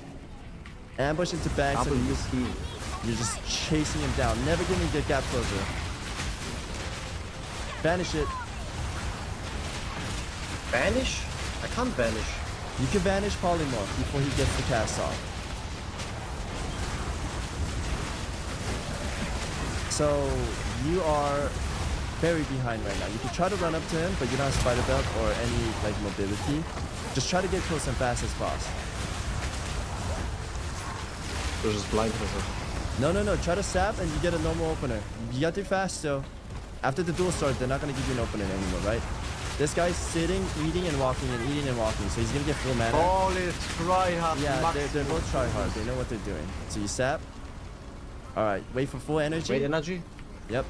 Speaker 2: Ambush into bags and you're just chasing him down. Never giving the gap closer. Banish it.
Speaker 5: Vanish? I can't vanish.
Speaker 2: You can vanish Polymorph before he gets the cast off. So you are very behind right now. You can try to run up to him, but you don't have spider belt or any like mobility. Just try to get close and fast as possible.
Speaker 5: They're just blind or something.
Speaker 2: No. Try to sap and you get a normal opener. You got to fast though. After the duel starts, they're not gonna give you an opener anymore, right? This guy's sitting, eating and walking, so he's gonna get full mana.
Speaker 5: Holy try hard.
Speaker 2: Yeah, they're both try hard. They know what they're doing. So you sap. All right, wait for full energy.
Speaker 5: Wait, energy?
Speaker 2: Yep.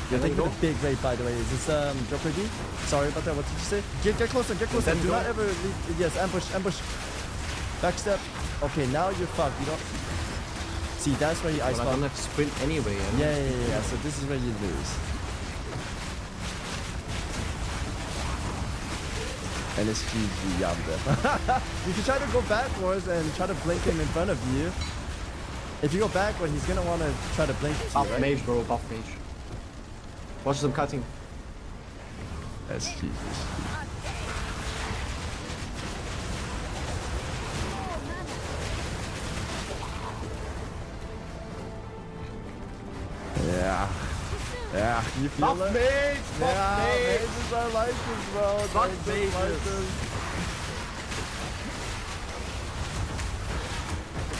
Speaker 2: You're taking a big rate, by the way. Is this drop ready? Sorry about that. What did you say? Get closer. Do not ever leave. Yes, ambush. Backstep. Okay, now you're fucked. You don't. See, that's where you ice
Speaker 5: I
Speaker 2: bomb.
Speaker 5: don't have to sprint anyway.
Speaker 2: Yeah. So this is where you lose. And it's GG Yamda. You can try to go backwards and try to blink him in front of you. If you go backward, he's gonna want to try to blink to you,
Speaker 5: Buff
Speaker 2: right?
Speaker 5: mage, bro. Buff mage. Watch them cutting.
Speaker 2: That's GG. Yeah, you feel
Speaker 5: Buff
Speaker 2: it?
Speaker 5: mage!
Speaker 2: Yeah,
Speaker 5: Buff mage!
Speaker 2: mages are like this, bro.
Speaker 5: Buff
Speaker 2: They just like
Speaker 5: mages.
Speaker 2: this.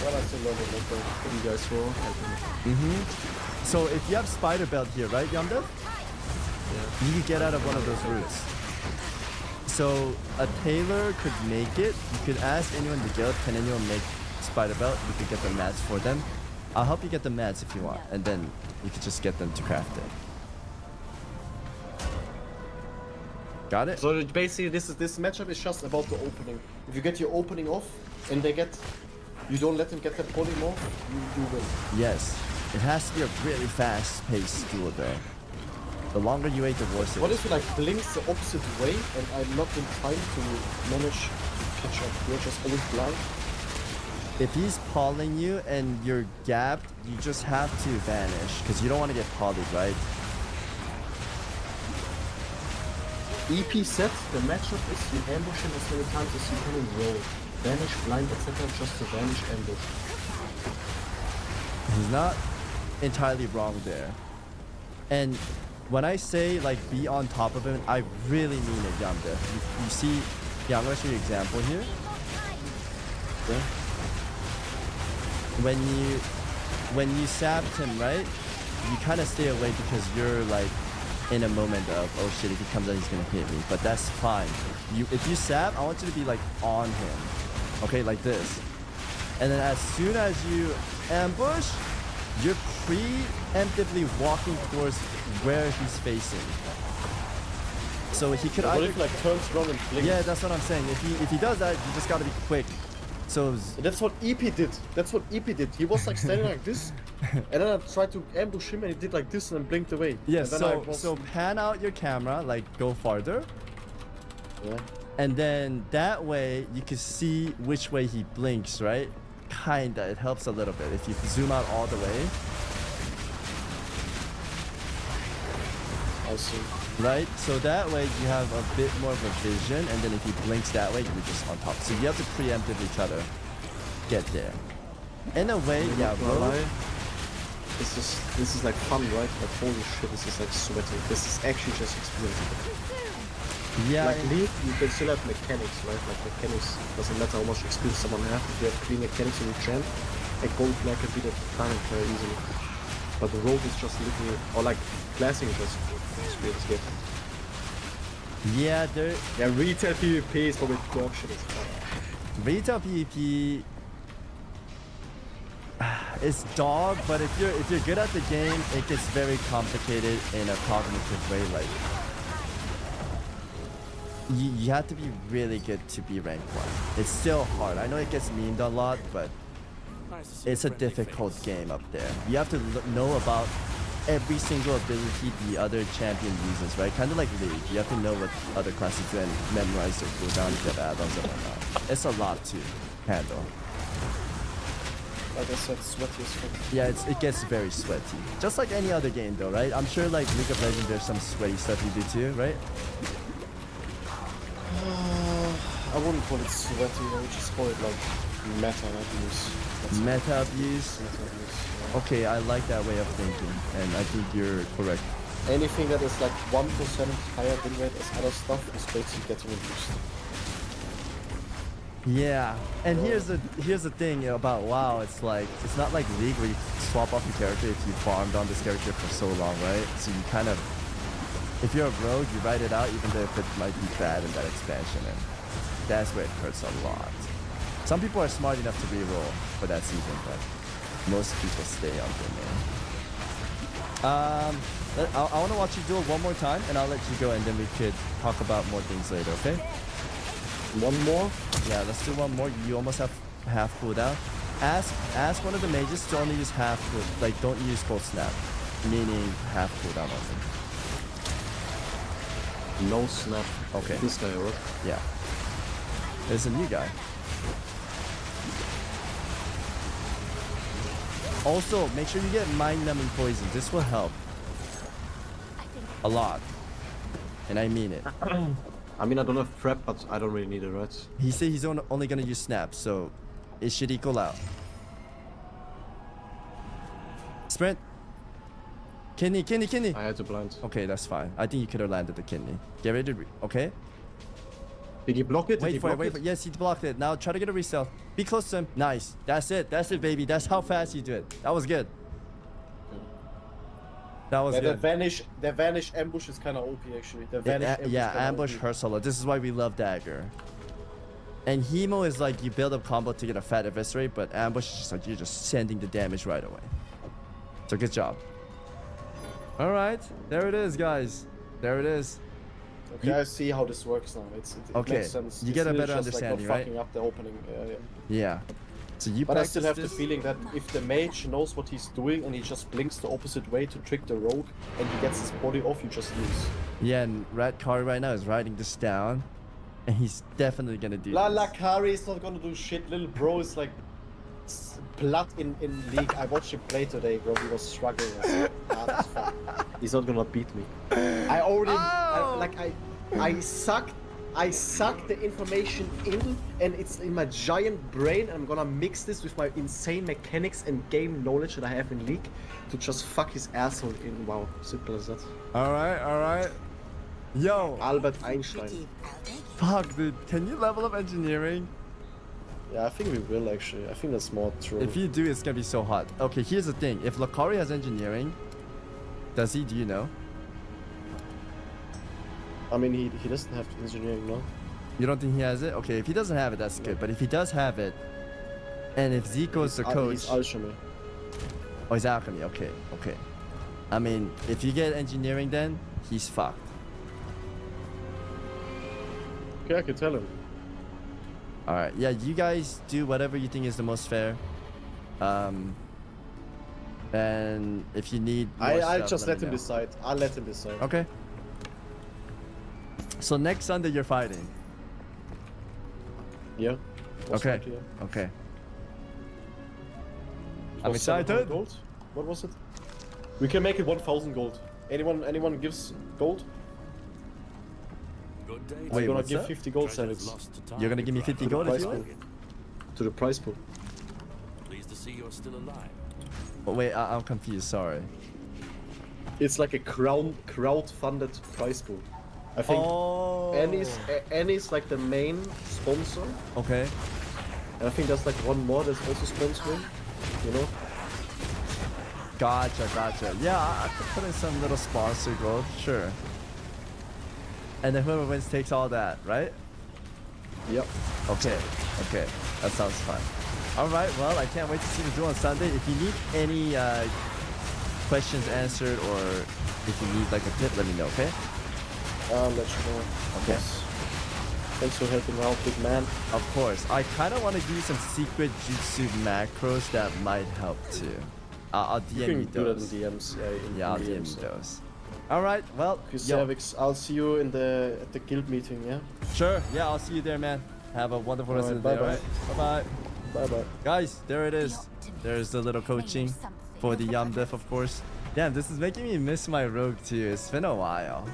Speaker 5: Well, I still love it. Like you guys will.
Speaker 2: So if you have spider belt here, right, Yamda?
Speaker 5: Yeah.
Speaker 2: You could get out of one of those routes. So a tailor could make it. You could ask anyone in the guild, can anyone make spider belt? You could get the mats for them. I'll help you get the mats if you want, and then you could just get them to craft it. Got it?
Speaker 5: So basically, this matchup is just about the opening. If you get your opening off, and you don't let them get the polymorph, you win.
Speaker 2: Yes. It has to be a really fast-paced duel though. The longer you wait, the worse it
Speaker 5: What
Speaker 2: is.
Speaker 5: if he like blinks the opposite way, and I'm not in time to manage to catch up? You're just always blind.
Speaker 2: If he's pawing you and you're gapped, you just have to vanish because you don't want to get polyed, right?
Speaker 5: EP set, the matchup is you ambush him as many times as you can in a row. Vanish, blind, etc. just to vanish, ambush.
Speaker 2: He's not entirely wrong there. And when I say like be on top of him, I really mean it, Yamda. You see, yeah, I'm gonna show you an example here.
Speaker 5: Yeah.
Speaker 2: When you sapped him, right? You kind of stay away because you're like in a moment of, oh shit, if he comes out, he's gonna hit me. But that's fine. If you sap, I want you to be like on him. Okay, like this. And then as soon as you ambush, you're preemptively walking towards where he's facing. So he could
Speaker 5: What
Speaker 2: either...
Speaker 5: if like turns around and blinks?
Speaker 2: Yeah, that's what I'm saying. If he does that, you just gotta be quick. So
Speaker 5: That's what EP did. He was like standing like this, and then I tried to ambush him, and he did like this and then blinked away.
Speaker 2: yes,
Speaker 5: And then
Speaker 2: so pan out your camera, like go farther,
Speaker 5: yeah.
Speaker 2: and then that way you can see which way he blinks, right? Kinda, it helps a little bit if you zoom out all the way,
Speaker 5: I see.
Speaker 2: right? So that way you have a bit more of a vision, and then if he blinks that way, you're just on top. So you have to preemptively try to get there. In a way, yeah, bro.
Speaker 5: This is like fun, right? Like holy shit, this is like sweaty. This is actually just experience.
Speaker 2: Yeah,
Speaker 5: Like League, you can still have mechanics, right? Like mechanics doesn't matter how much experience someone has. If you have clean mechanics in your champ, a gold player can beat a diamond player easily. But the rogue is just literally, or like classic is just experience get.
Speaker 2: yeah, there.
Speaker 5: Yeah, retail PvP is probably dog shit as fuck.
Speaker 2: Retail PvP is dog, but if you're good at the game, it gets very complicated in a cognitive way. Like you have to be really good to be rank 1. It's still hard. I know it gets memed a lot, but it's a difficult game up there. You have to know about every single ability the other champion uses, right? Kind of like League. You have to know what other classes do and memorize their cooldown, get add-ons and whatnot. It's a lot to handle.
Speaker 5: Like I said, sweaty as fuck.
Speaker 2: Yeah, it gets very sweaty. Just like any other game though, right? I'm sure like League of Legends there's some sweaty stuff you do too, right?
Speaker 5: I wouldn't call it sweaty, I would just call it like meta abuse.
Speaker 2: Meta abuse?
Speaker 5: Meta abuse, yeah.
Speaker 2: Okay, I like that way of thinking, and I think you're correct.
Speaker 5: Anything that is like 1% higher win rate as other stuff is basically getting abused.
Speaker 2: Yeah, and here's the thing about WoW. It's like it's not like League where you swap off your character if you farmed on this character for so long, right? So you kind of, if you're a rogue, you write it out even though if it might be bad in that expansion, and that's where it hurts a lot. Some people are smart enough to reroll for that season, but most people stay on their main. I want to watch you do it one more time, and I'll let you go, and then we could talk about more things later, okay?
Speaker 5: One more?
Speaker 2: Yeah, let's do one more. You almost have half cooldown. Ask one of the mages to only use half, like don't use full snap, meaning half cooldown only.
Speaker 5: No snap.
Speaker 2: Okay.
Speaker 5: This guy, right?
Speaker 2: Yeah. There's a new guy. Also, make sure you get mind-numbing poison. This will help a lot, and I mean it.
Speaker 5: I mean, I don't have prep, but I don't really need it, right?
Speaker 2: He said he's only gonna use snaps, so it should equal out. Sprint. Kidney.
Speaker 5: I had to blind.
Speaker 2: Okay, that's fine. I think you could have landed the kidney. Get ready to okay?
Speaker 5: Did he block it?
Speaker 2: Wait for it. Yes, he blocked it. Now try to get a resell. Be close to him. Nice. That's it, baby. That's how fast you do it. That was good. That was
Speaker 5: Yeah,
Speaker 2: good.
Speaker 5: the vanish ambush is kind of OP actually. The vanish ambush
Speaker 2: Yeah,
Speaker 5: kinda
Speaker 2: ambush
Speaker 5: OP.
Speaker 2: hurts a lot. This is why we love dagger. And Hemo is like you build up combo to get a fat eviscerate, but ambush is just like you're just sending the damage right away. So good job. All right, there it is, guys. There it is.
Speaker 5: Okay, I see how this works now. It
Speaker 2: Okay,
Speaker 5: makes sense.
Speaker 2: you
Speaker 5: It's
Speaker 2: get a
Speaker 5: still
Speaker 2: better
Speaker 5: just, like, not
Speaker 2: understanding, right?
Speaker 5: fucking up the opening. Yeah.
Speaker 2: Yeah. So you
Speaker 5: But I still
Speaker 2: practice
Speaker 5: have the
Speaker 2: this?
Speaker 5: feeling that if the mage knows what he's doing and he just blinks the opposite way to trick the rogue and he gets his body off, you just lose.
Speaker 2: Yeah, and Rat Kari right now is writing this down, and he's definitely gonna do this.
Speaker 5: Kari is not gonna do shit. Little bro is like blood in League. I watched him play today, bro. He was struggling as hard as fuck. He's not gonna beat me. I already I sucked the information in, and it's in my giant brain. I'm gonna mix this with my insane mechanics and game knowledge that I have in League to just fuck his asshole in. Wow, simple as that.
Speaker 2: All right. Yo,
Speaker 5: Albert Einstein.
Speaker 4: Pretty, I'll take it.
Speaker 2: fuck, dude. Can you level up engineering?
Speaker 5: Yeah, I think we will actually. I think that's more true.
Speaker 2: If you do, it's gonna be so hot. Okay, here's the thing. If Lakari has engineering, does he? Do you know?
Speaker 5: I mean, he doesn't have engineering, no?
Speaker 2: You don't think he has it? Okay, if he doesn't have it, that's good. But if he does have it, and if Zico's the coach,
Speaker 5: He's alchemy.
Speaker 2: oh, he's alchemy. Okay. I mean, if you get engineering, then he's fucked.
Speaker 5: Okay, I can tell him.
Speaker 2: All right. Yeah, you guys do whatever you think is the most fair. And if you need, more
Speaker 5: I'll
Speaker 2: stuff,
Speaker 5: just let
Speaker 2: me
Speaker 5: him
Speaker 2: know.
Speaker 5: decide. I'll let him decide.
Speaker 2: Okay. So next Sunday you're fighting.
Speaker 5: Yeah. Most
Speaker 2: Okay.
Speaker 5: likely, yeah.
Speaker 2: Okay.
Speaker 5: It
Speaker 2: I'm
Speaker 5: was 700
Speaker 2: excited.
Speaker 5: Gold? What was it? We can make it 1,000 gold. Anyone gives gold?
Speaker 6: Good day.
Speaker 2: Wait,
Speaker 5: I'm gonna
Speaker 2: what's
Speaker 5: give
Speaker 2: that?
Speaker 5: 50 gold
Speaker 6: Treasure's
Speaker 5: savings
Speaker 6: lost to time,
Speaker 2: You're gonna give me 50
Speaker 6: driver.
Speaker 2: gold if
Speaker 5: price
Speaker 2: you
Speaker 5: pool.
Speaker 2: want?
Speaker 5: To the price pool.
Speaker 6: Pleased to see you're still alive.
Speaker 2: Oh, wait, I'm confused. Sorry.
Speaker 5: It's like a crowd-funded price pool. I think
Speaker 2: Oh.
Speaker 5: Annie's like the main sponsor,
Speaker 2: Okay.
Speaker 5: and I think there's like one more that's also sponsoring. You know?
Speaker 2: Gotcha. Yeah, I could put in some little sponsor gold, sure. And then whoever wins takes all that, right?
Speaker 5: Yep.
Speaker 2: Okay. That sounds fun. All right, well, I can't wait to see the duel on Sunday. If you need any questions answered or if you need like a tip, let me know, okay?
Speaker 5: I'll let you know.
Speaker 2: Okay.
Speaker 5: Yes. Thanks for helping out, big man.
Speaker 2: Of course. I kind of want to give you some secret jutsu macros that might help too. I'll
Speaker 5: You
Speaker 2: DM
Speaker 5: can
Speaker 2: you
Speaker 5: do that in
Speaker 2: those.
Speaker 5: DMs. Yeah,
Speaker 2: Yeah, I'll DM you those. All right, well,
Speaker 5: Okay,
Speaker 2: yo,
Speaker 5: Savix, I'll see you in at the guild meeting, yeah?
Speaker 2: sure. Yeah, I'll see you there, man. Have a wonderful rest of the day. All right, bye-bye.
Speaker 5: Bye-bye.
Speaker 2: Guys, there it is. There's the little coaching for the Yamdef, of course. Damn, this is making me miss my rogue too. It's been a while.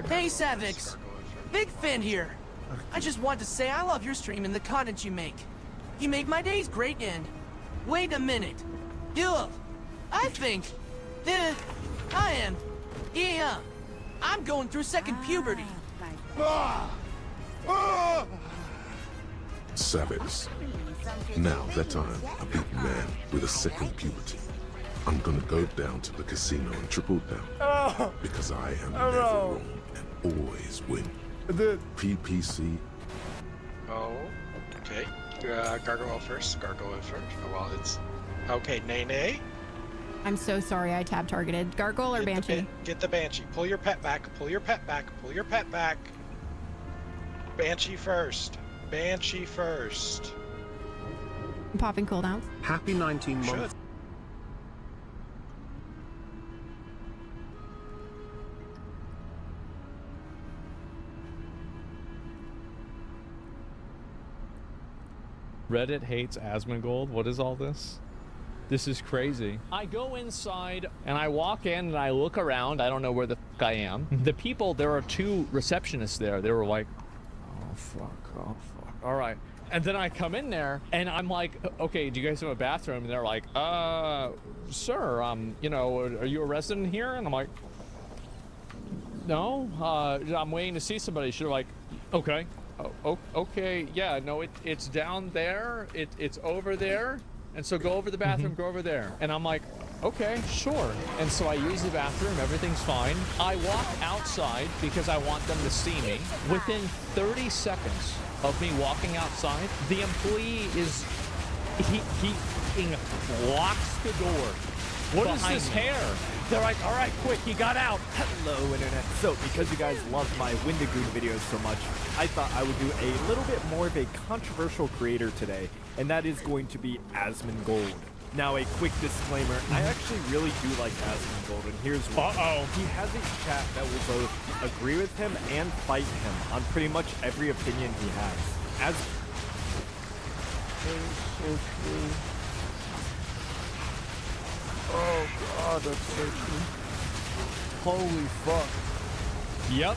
Speaker 7: Hey, Savix. Big Fin here. I just want to say I love your stream and the content you make. You make my days great and... Wait a minute. I think... I am... Yeah. I'm going through second puberty.
Speaker 8: Savage. Now that I'm a big man with a second puberty, I'm gonna go down to the casino and triple down. Because I am never wrong and always win. PPC.
Speaker 9: Oh, okay. Gargoyle first. Gargoyle first. Oh, well, it's... Okay, Nene.
Speaker 10: I'm so sorry I tab targeted. Gargoyle or Banshee?
Speaker 9: Get the Banshee. Pull your pet back. Pull your pet back. Pull your pet back. Banshee first. Banshee first.
Speaker 10: I'm popping cooldowns.
Speaker 11: Happy 19 months.
Speaker 9: Should.
Speaker 12: Reddit hates Asmongold. What is all this? This is crazy. I go inside and I walk in and I look around. I don't know where the fuck I am. The people, there are 2 receptionists there. They were like, oh fuck, oh fuck. All right. And then I come in there and I'm like, okay, do you guys have a bathroom? And they're like, sir, you know, are you a resident here? And I'm like, no, I'm waiting to see somebody. She's like, okay. Oh, okay, yeah, no, it's down there, it's over there, and so go over the bathroom, go over there. And I'm like, okay, sure. And so I use the bathroom, everything's fine. I walk outside because I want them to see me. Within 30 seconds of me walking outside, the employee is, he locks the door. What is this hair? They're like, all right, quick, he got out.
Speaker 13: Hello, Internet. So, because you guys love my Windigoon videos so much, I thought I would do a little bit more of a controversial creator today, and that is going to be Asmongold. Now, a quick disclaimer, I actually really do like Asmongold, and here's why. He has a chat that will both agree with him and fight him on pretty much every opinion he has.
Speaker 11: Oh god, that's so true. Holy fuck.
Speaker 13: Yep.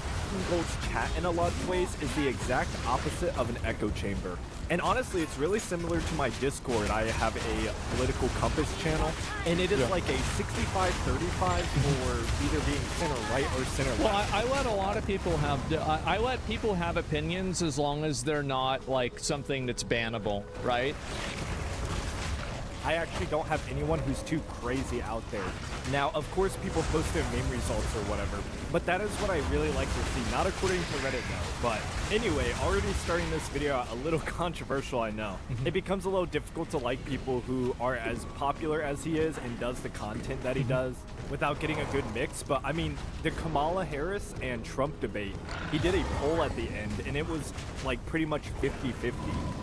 Speaker 13: Gold's chat in a lot of ways is the exact opposite of an echo chamber. And honestly, it's really similar to my Discord. I have a political compass channel, and it is like a 65-35 for either being center right or center left.
Speaker 12: Well, I let a lot of people have, I let people have opinions as long as they're not like something that's bannable, right?
Speaker 13: I actually don't have anyone who's too crazy out there. Now, of course, people post their meme results or whatever, but that is what I really like to see, not according to Reddit, though. But anyway, already starting this video out a little controversial, I know. It becomes a little difficult to like people who are as popular as he is and does the content that he does without getting a good mix. But I mean, the Kamala Harris and Trump debate, he did a poll at the end, and it was like pretty much 50-50.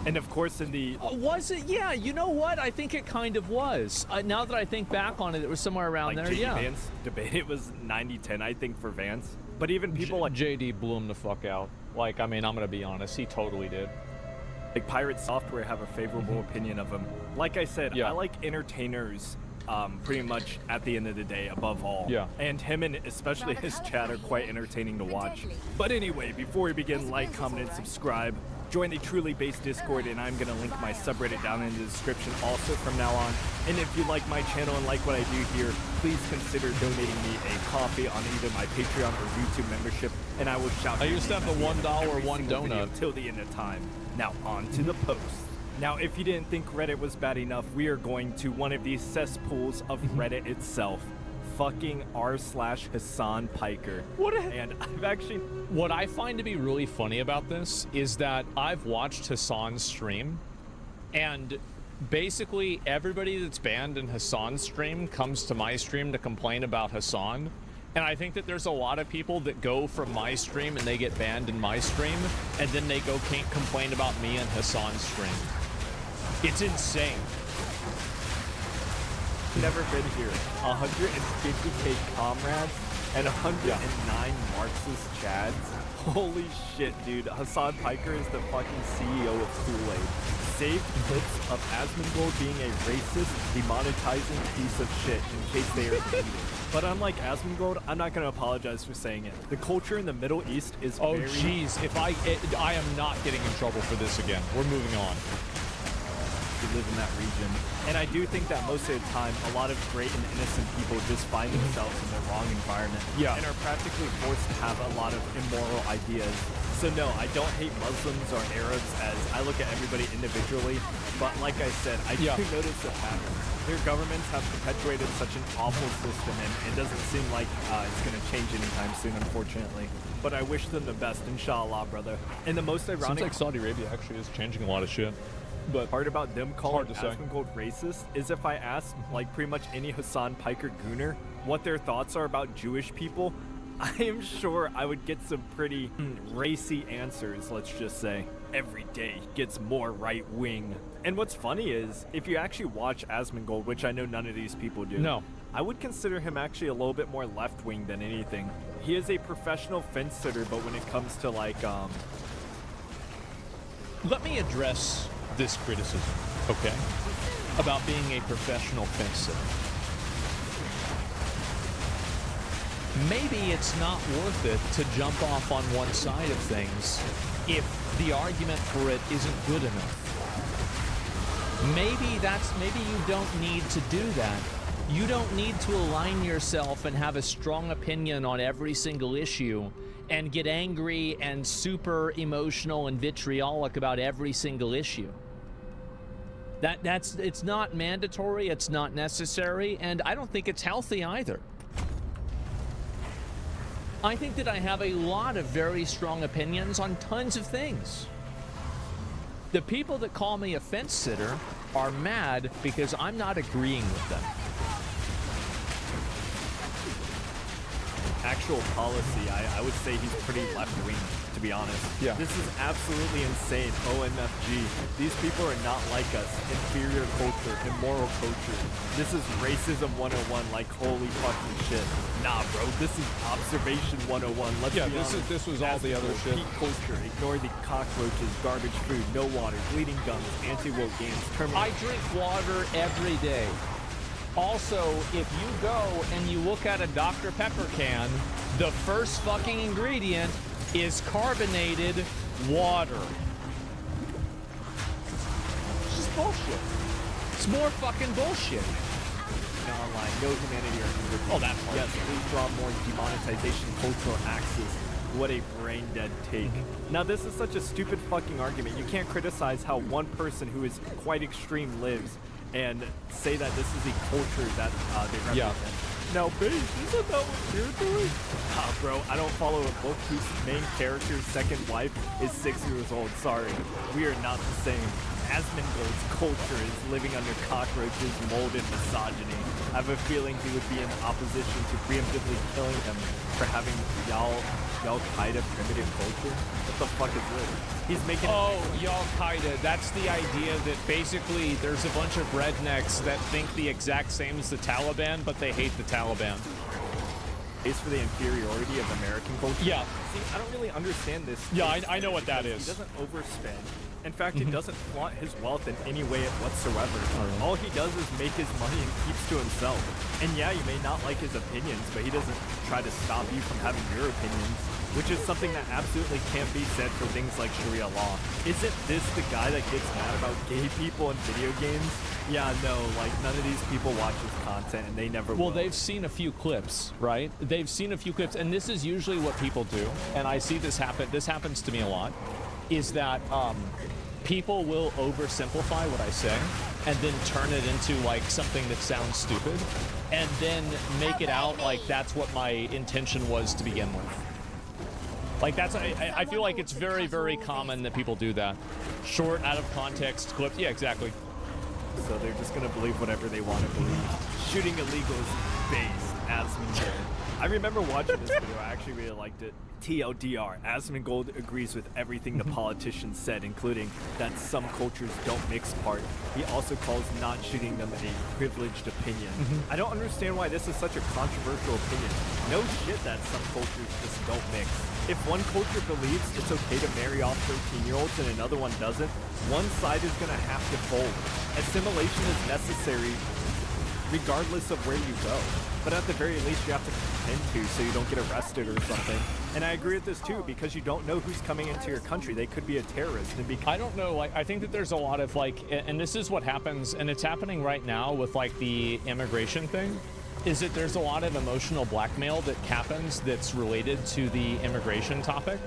Speaker 13: And of course, in the...
Speaker 12: Was it? Yeah, you know what? I think it kind of was. Now that I think back on it, it was somewhere around
Speaker 13: like
Speaker 12: there,
Speaker 13: JD
Speaker 12: yeah.
Speaker 13: Vance debate, it was 90-10, I think, for Vance. But even people like...
Speaker 12: JD blew him the fuck out. Like, I mean, I'm gonna be honest, he totally did.
Speaker 13: Like, Pirate Software have a favorable opinion of him. Like I said, I like entertainers pretty much at the end of the day, above all.
Speaker 12: Yeah.
Speaker 13: And him and especially his chat are quite entertaining to watch. But anyway, before we begin, like, comment, and subscribe. Join the Truly Based Discord, and I'm going to link my subreddit down in the description also from now on. And if you like my channel and like what I do here, please consider donating me a coffee on either my Patreon or YouTube membership, and I will shout
Speaker 12: I used to have the $1 one donut
Speaker 13: until the end of time. Now on to the post. Now, if you didn't think Reddit was bad enough, we are going to one of these cesspools of Reddit itself. Fucking r/Hassan Piker. And I've actually...
Speaker 12: What I find to be really funny about this is that I've watched Hassan's stream, and basically everybody that's banned in Hassan's stream comes to my stream to complain about Hassan. And I think that there's a lot of people that go from my stream and they get banned in my stream, and then they go can't complain about me in Hassan's stream. It's insane.
Speaker 13: Never been here. 150k comrades and 109 Marxist chads. Holy shit, dude. Hassan Piker is the fucking CEO of Kool-Aid. Saved clips of Asmongold being a racist, demonetizing piece of shit in case they are deleted. But unlike Asmongold, I'm not going to apologize for saying it. The culture in the Middle East is
Speaker 12: Oh, jeez. I am not getting in trouble for this again. We're moving on.
Speaker 13: You live in that region. And I do think that most of the time, a lot of great and innocent people just find themselves in the wrong environment and are practically forced to have a lot of immoral ideas. So no, I don't hate Muslims or Arabs as I look at everybody individually, but like I said, I do notice a pattern. Their governments have perpetuated such an awful system, and it doesn't seem like it's going to change anytime soon, unfortunately. But I wish them the best, inshallah, brother. And the most ironic...
Speaker 12: Seems like Saudi Arabia actually is changing a lot of shit.
Speaker 13: But part about them calling Asmongold racist is if I ask, like, pretty much any Hassan Piker gooner what their thoughts are about Jewish people, I am sure I would get some pretty racy answers, let's just say. Every day gets more right-wing. And what's funny is, if you actually watch Asmongold, which I know none of these people do, I would consider him actually a little bit more left-wing than anything. He is a professional fence sitter, but when it comes to, like,
Speaker 12: Let me address this criticism, okay, about being a professional fence sitter. Maybe it's not worth it to jump off on one side of things if the argument for it isn't good enough. Maybe you don't need to do that. You don't need to align yourself and have a strong opinion on every single issue and get angry and super emotional and vitriolic about every single issue. It's not mandatory, it's not necessary, and I don't think it's healthy either. I think that I have a lot of very strong opinions on tons of things. The people that call me a fence sitter are mad because I'm not agreeing with them.
Speaker 13: Actual policy, I would say he's pretty left-wing, to be honest. Yeah. This is absolutely insane, OMFG. These people are not like us. Inferior culture, immoral culture. This is racism 101, like holy fucking shit. Nah, bro, this is observation 101. Let's be honest.
Speaker 12: This was all the other shit.
Speaker 13: Peak culture, ignore the cockroaches, garbage food, no water, bleeding gums, anti-woke games,
Speaker 12: I drink water every day. Also, if you go and you look at a Dr. Pepper can, the first fucking ingredient is carbonated water. It's just bullshit. It's more fucking bullshit.
Speaker 13: Online, no humanity or liberty.
Speaker 12: Oh, that part.
Speaker 13: Yes, please draw more demonetization cultural axis. What a brain dead take. Now, this is such a stupid fucking argument. You can't criticize how one person who is quite extreme lives and say that this is the culture that they represent. Now, base, isn't that what you're doing? Bro, I don't follow a book whose main character's second wife is 6 years old. Sorry, we are not the same. Asmongold's culture is living under cockroaches, mold, and misogyny. I have a feeling he would be in opposition to preemptively killing him for having Al-Qaeda primitive culture. What the fuck is this? He's making...
Speaker 12: Oh, Al-Qaeda. That's the idea that basically there's a bunch of rednecks that think the exact same as the Taliban, but they hate the Taliban.
Speaker 13: Is for the inferiority of American culture?
Speaker 12: Yeah.
Speaker 13: See, I don't really understand this.
Speaker 12: Yeah, I know what that is.
Speaker 13: He doesn't overspend. In fact, he doesn't flaunt his wealth in any way whatsoever. All he does is make his money and keeps to himself. And yeah, you may not like his opinions, but he doesn't try to stop you from having your opinions, which is something that absolutely can't be said for things like Sharia law. Isn't this the guy that gets mad about gay people in video games? Yeah, no, like none of these people watch his content and they never will.
Speaker 12: Well, they've seen a few clips, right? They've seen a few clips, and this is usually what people do, and I see this happen. This happens to me a lot, is that people will oversimplify what I say and then turn it into like something that sounds stupid and then make it out like that's what my intention was to begin with. Like that's, I feel like it's very, very common that people do that. Short, out of context clips. Yeah, exactly.
Speaker 13: So they're just gonna believe whatever they want to believe. Shooting illegal is based, Asmongold. I remember watching this video, I actually really liked it. TLDR, Asmongold agrees with everything the politician said, including that some cultures don't mix part. He also calls not shooting them a privileged opinion. I don't understand why this is such a controversial opinion. No shit that some cultures just don't mix. If one culture believes it's okay to marry off 13-year-olds and another one doesn't, one side is gonna have to fold. Assimilation is necessary regardless of where you go. But at the very least, you have to pretend to so you don't get arrested or something. And I agree with this too, because you don't know who's coming into your country. They could be a terrorist and be...
Speaker 12: I don't know, like, I think that there's a lot of, like, and this is what happens, and it's happening right now with, like, the immigration thing, is that there's a lot of emotional blackmail that happens that's related to the immigration topic,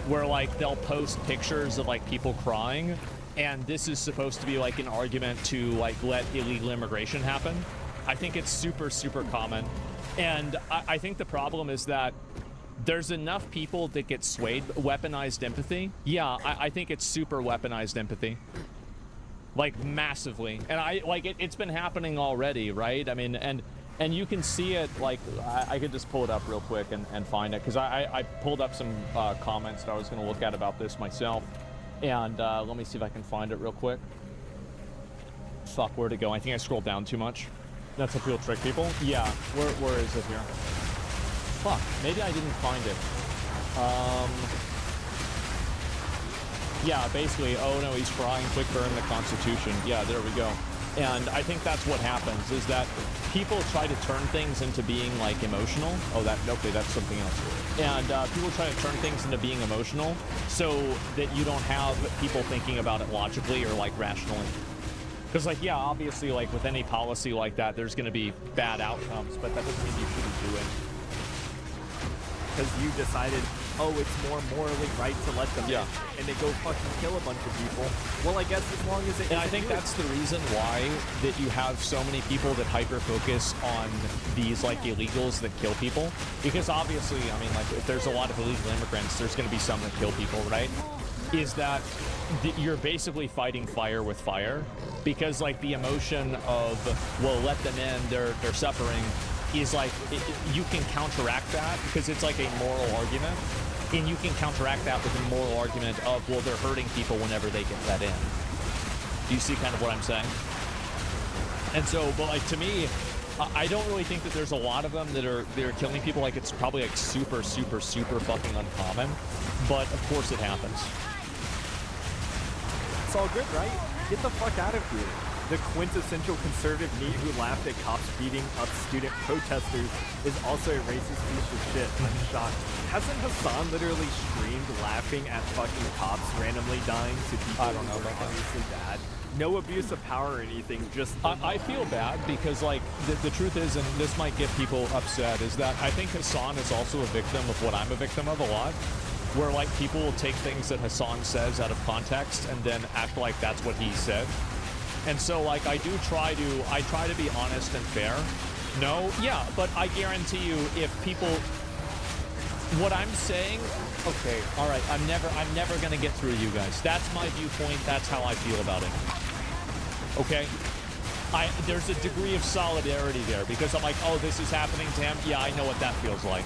Speaker 12: where, like, they'll post pictures of, like, people crying, and this is supposed to be, like, an argument to, like, let illegal immigration happen. I think it's super, super common. And I think the problem is that there's enough people that get swayed. Weaponized empathy. Yeah, I think it's super weaponized empathy. Like, massively. And it's been happening already, right? I mean, and you can see it, like, I could just pull it up real quick and find it. Because I pulled up some comments that I was going to look at about this myself. And let me see if I can find it real quick. Fuck, where'd it go? I think I scrolled down too much. That's how people trick people? Yeah. Where is it here? Fuck. Maybe I didn't find it. Yeah, basically, oh no, he's crying, quick burn the Constitution. Yeah, there we go. And I think that's what happens, is that people try to turn things into being, like, emotional. Oh, okay, that's something else. And people try to turn things into being emotional so that you don't have people thinking about it logically or, like, rationally. Because, like, yeah, obviously, like, with any policy like that, there's going to be bad outcomes, but that doesn't mean you shouldn't do it.
Speaker 13: Because you decided, oh, it's more morally right to let them in, and they go fucking kill a bunch of people. Well, I guess as long as it...
Speaker 12: And I think that's the reason why that you have so many people that hyper-focus on these, like, illegals that kill people. Because obviously, I mean, like, if there's a lot of illegal immigrants, there's going to be some that kill people, right? Is that you're basically fighting fire with fire, because, like, the emotion of, well, let them in, they're suffering, is like, you can counteract that because it's like a moral argument, and you can counteract that with a moral argument of, well, they're hurting people whenever they get let in. Do you see kind of what I'm saying? And so, but, like, to me, I don't really think that there's a lot of them that are killing people. Like, it's probably, like, super, super, super fucking uncommon, but of course it happens.
Speaker 13: It's all good, right? Get the fuck out of here. The quintessential conservative NEET who laughed at cops beating up student protesters is also a racist piece of shit. I'm shocked. Hasn't Hassan literally screamed laughing at fucking cops randomly dying to people
Speaker 12: I don't know
Speaker 13: who are
Speaker 12: about
Speaker 13: obviously bad? No abuse of power or anything, just...
Speaker 12: I feel bad because, like, the truth is, and this might get people upset, is that I think Hassan is also a victim of what I'm a victim of a lot. Where, like, people will take things that Hassan says out of context and then act like that's what he said. And so, like, I try to be honest and fair. No, yeah, but I guarantee you, if people, what I'm saying, okay, all right, I'm never gonna get through you guys. That's my viewpoint. That's how I feel about it. Okay, there's a degree of solidarity there because I'm like, oh, this is happening to him. Yeah, I know what that feels like.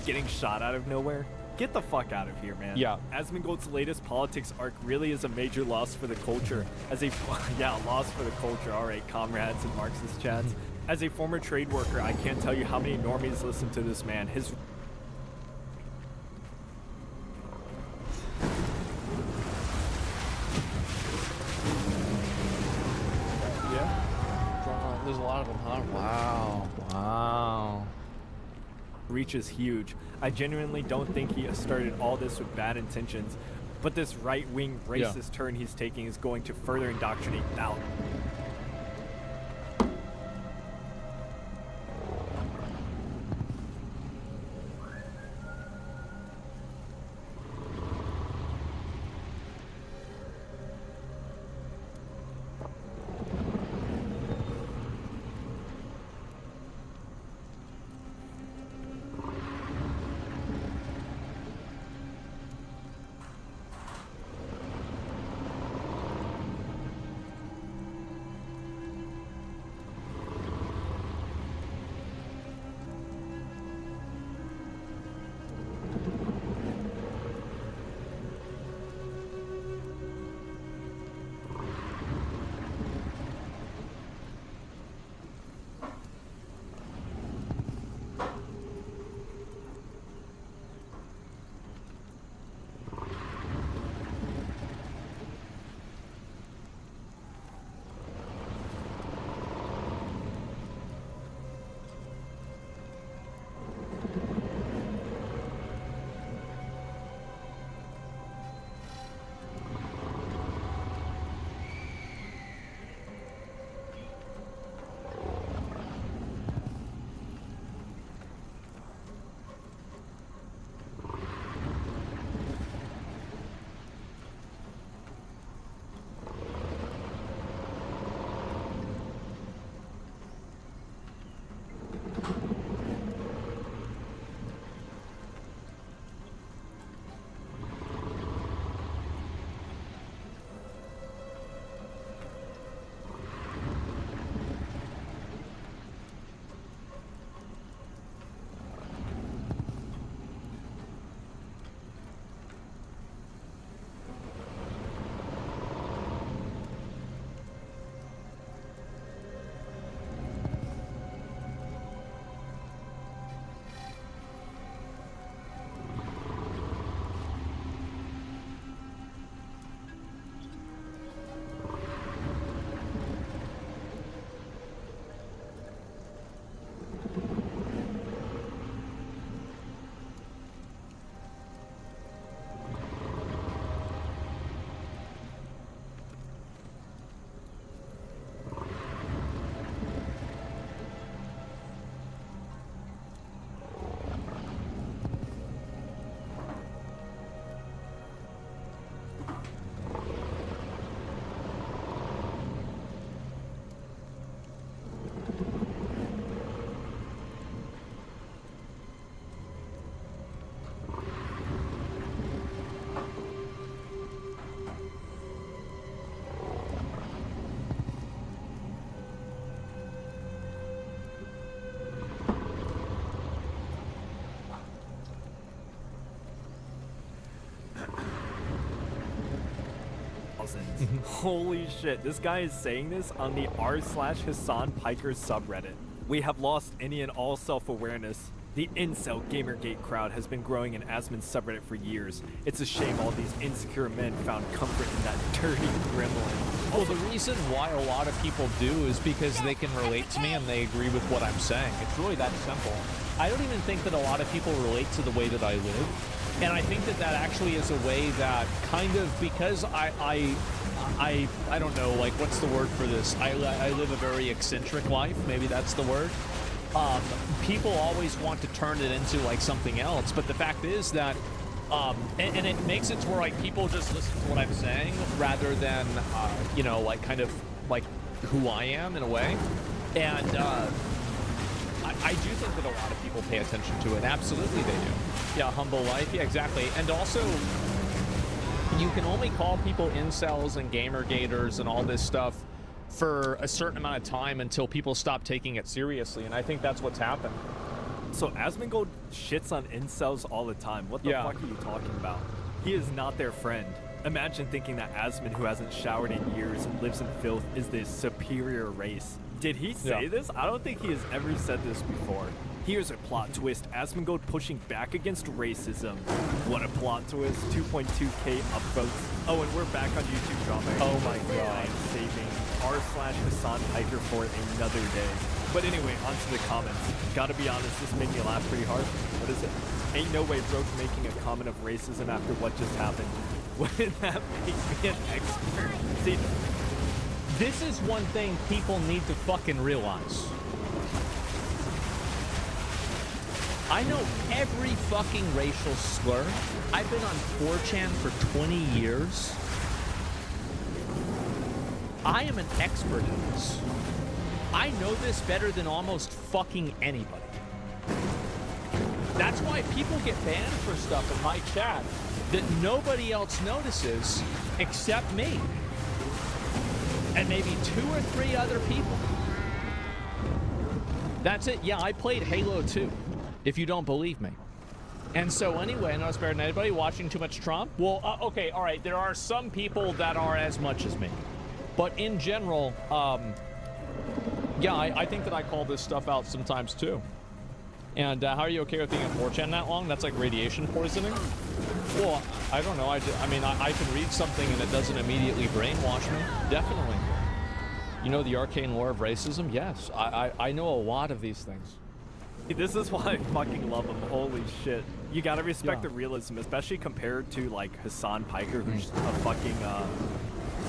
Speaker 13: Getting shot out of nowhere? Get the fuck out of here, man.
Speaker 12: Yeah.
Speaker 13: Asmongold's latest politics arc really is a major loss for the culture. As a loss for the culture. All right, comrades and Marxist chats. As a former trade worker, I can't tell you how many normies listen to this man. His
Speaker 12: there's a lot of them, huh? Wow.
Speaker 13: reach is huge. I genuinely don't think he started all this with bad intentions, but this right-wing racist turn he's taking is going to further indoctrinate doubt. Holy shit, this guy is saying this on the r/Hassan Piker subreddit. We have lost any and all self-awareness. The incel Gamergate crowd has been growing in Asmon's subreddit for years. It's a shame all these insecure men found comfort in that dirty gremlin.
Speaker 12: Well, the reason why a lot of people do is because they can relate to me and they agree with what I'm saying. It's really that simple. I don't even think that a lot of people relate to the way that I live. And I think that that actually is a way that kind of, because I don't know, like, what's the word for this? I live a very eccentric life. Maybe that's the word. People always want to turn it into like something else, but the fact is that and it makes it to where like people just listen to what I'm saying rather than you know, like kind of like who I am in a way. And I do think that a lot of people pay attention to it. Absolutely they do. Yeah, humble life. Yeah, exactly. And also, you can only call people incels and gamergaters and all this stuff for a certain amount of time until people stop taking it seriously, and I think that's what's happened.
Speaker 13: So Asmongold shits on incels all the time. What the fuck are you talking about? He is not their friend. Imagine thinking that Asmon, who hasn't showered in years and lives in filth, is the superior race. Did he say this? I don't think he has ever said this before. Here's a plot twist. Asmongold pushing back against racism. What a plot twist. 2.2k upvotes. Oh, and we're back on YouTube drama.
Speaker 12: Oh my god.
Speaker 13: Saving r/Hassan Piker for another day. But anyway, on to the comments. Gotta be honest, this made me laugh pretty hard. What is it? Ain't no way broke making a comment of racism after what just happened. Wouldn't that make me an expert? See,
Speaker 12: this is one thing people need to fucking realize. I know every fucking racial slur. I've been on 4chan for 20 years. I am an expert in this. I know this better than almost fucking anybody. That's why people get banned for stuff in my chat that nobody else notices except me. And maybe 2 or 3 other people. That's it. Yeah, I played Halo 2, if you don't believe me. And so anyway, I know it's better than anybody watching too much Trump. Well, okay, all right. There are some people that are as much as me. But in general, yeah, I think that I call this stuff out sometimes too. And how are you okay with being on 4chan that long? That's like radiation poisoning? Well, I don't know. I mean, I can read something and it doesn't immediately brainwash me. Definitely. You know the arcane lore of racism? Yes. I know a lot of these things.
Speaker 13: This is why I fucking love him. Holy shit. You gotta respect the realism, especially compared to, like, Hassan Piker, who's a fucking,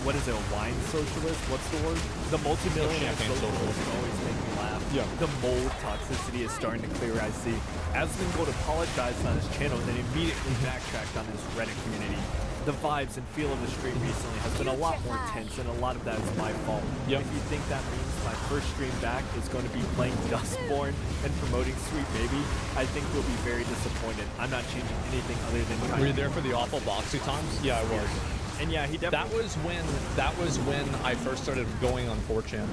Speaker 13: what is it, a wine socialist? What's the word? The multi-millionaire socialist always make me laugh. Yeah. The mold toxicity is starting to clear, I see. Asmongold apologized on his channel and then immediately backtracked on his Reddit community. The vibes and feel of the stream recently has been a lot more tense, and a lot of that is my fault. Yep. If you think that means my first stream back is going to be playing Dustborn and promoting Sweet Baby, I think you'll be very disappointed. I'm not changing anything other than trying.
Speaker 12: Were you there for the awful boxy times? Yeah, I was.
Speaker 13: And yeah, he definitely.
Speaker 12: That was when I first started going on 4chan.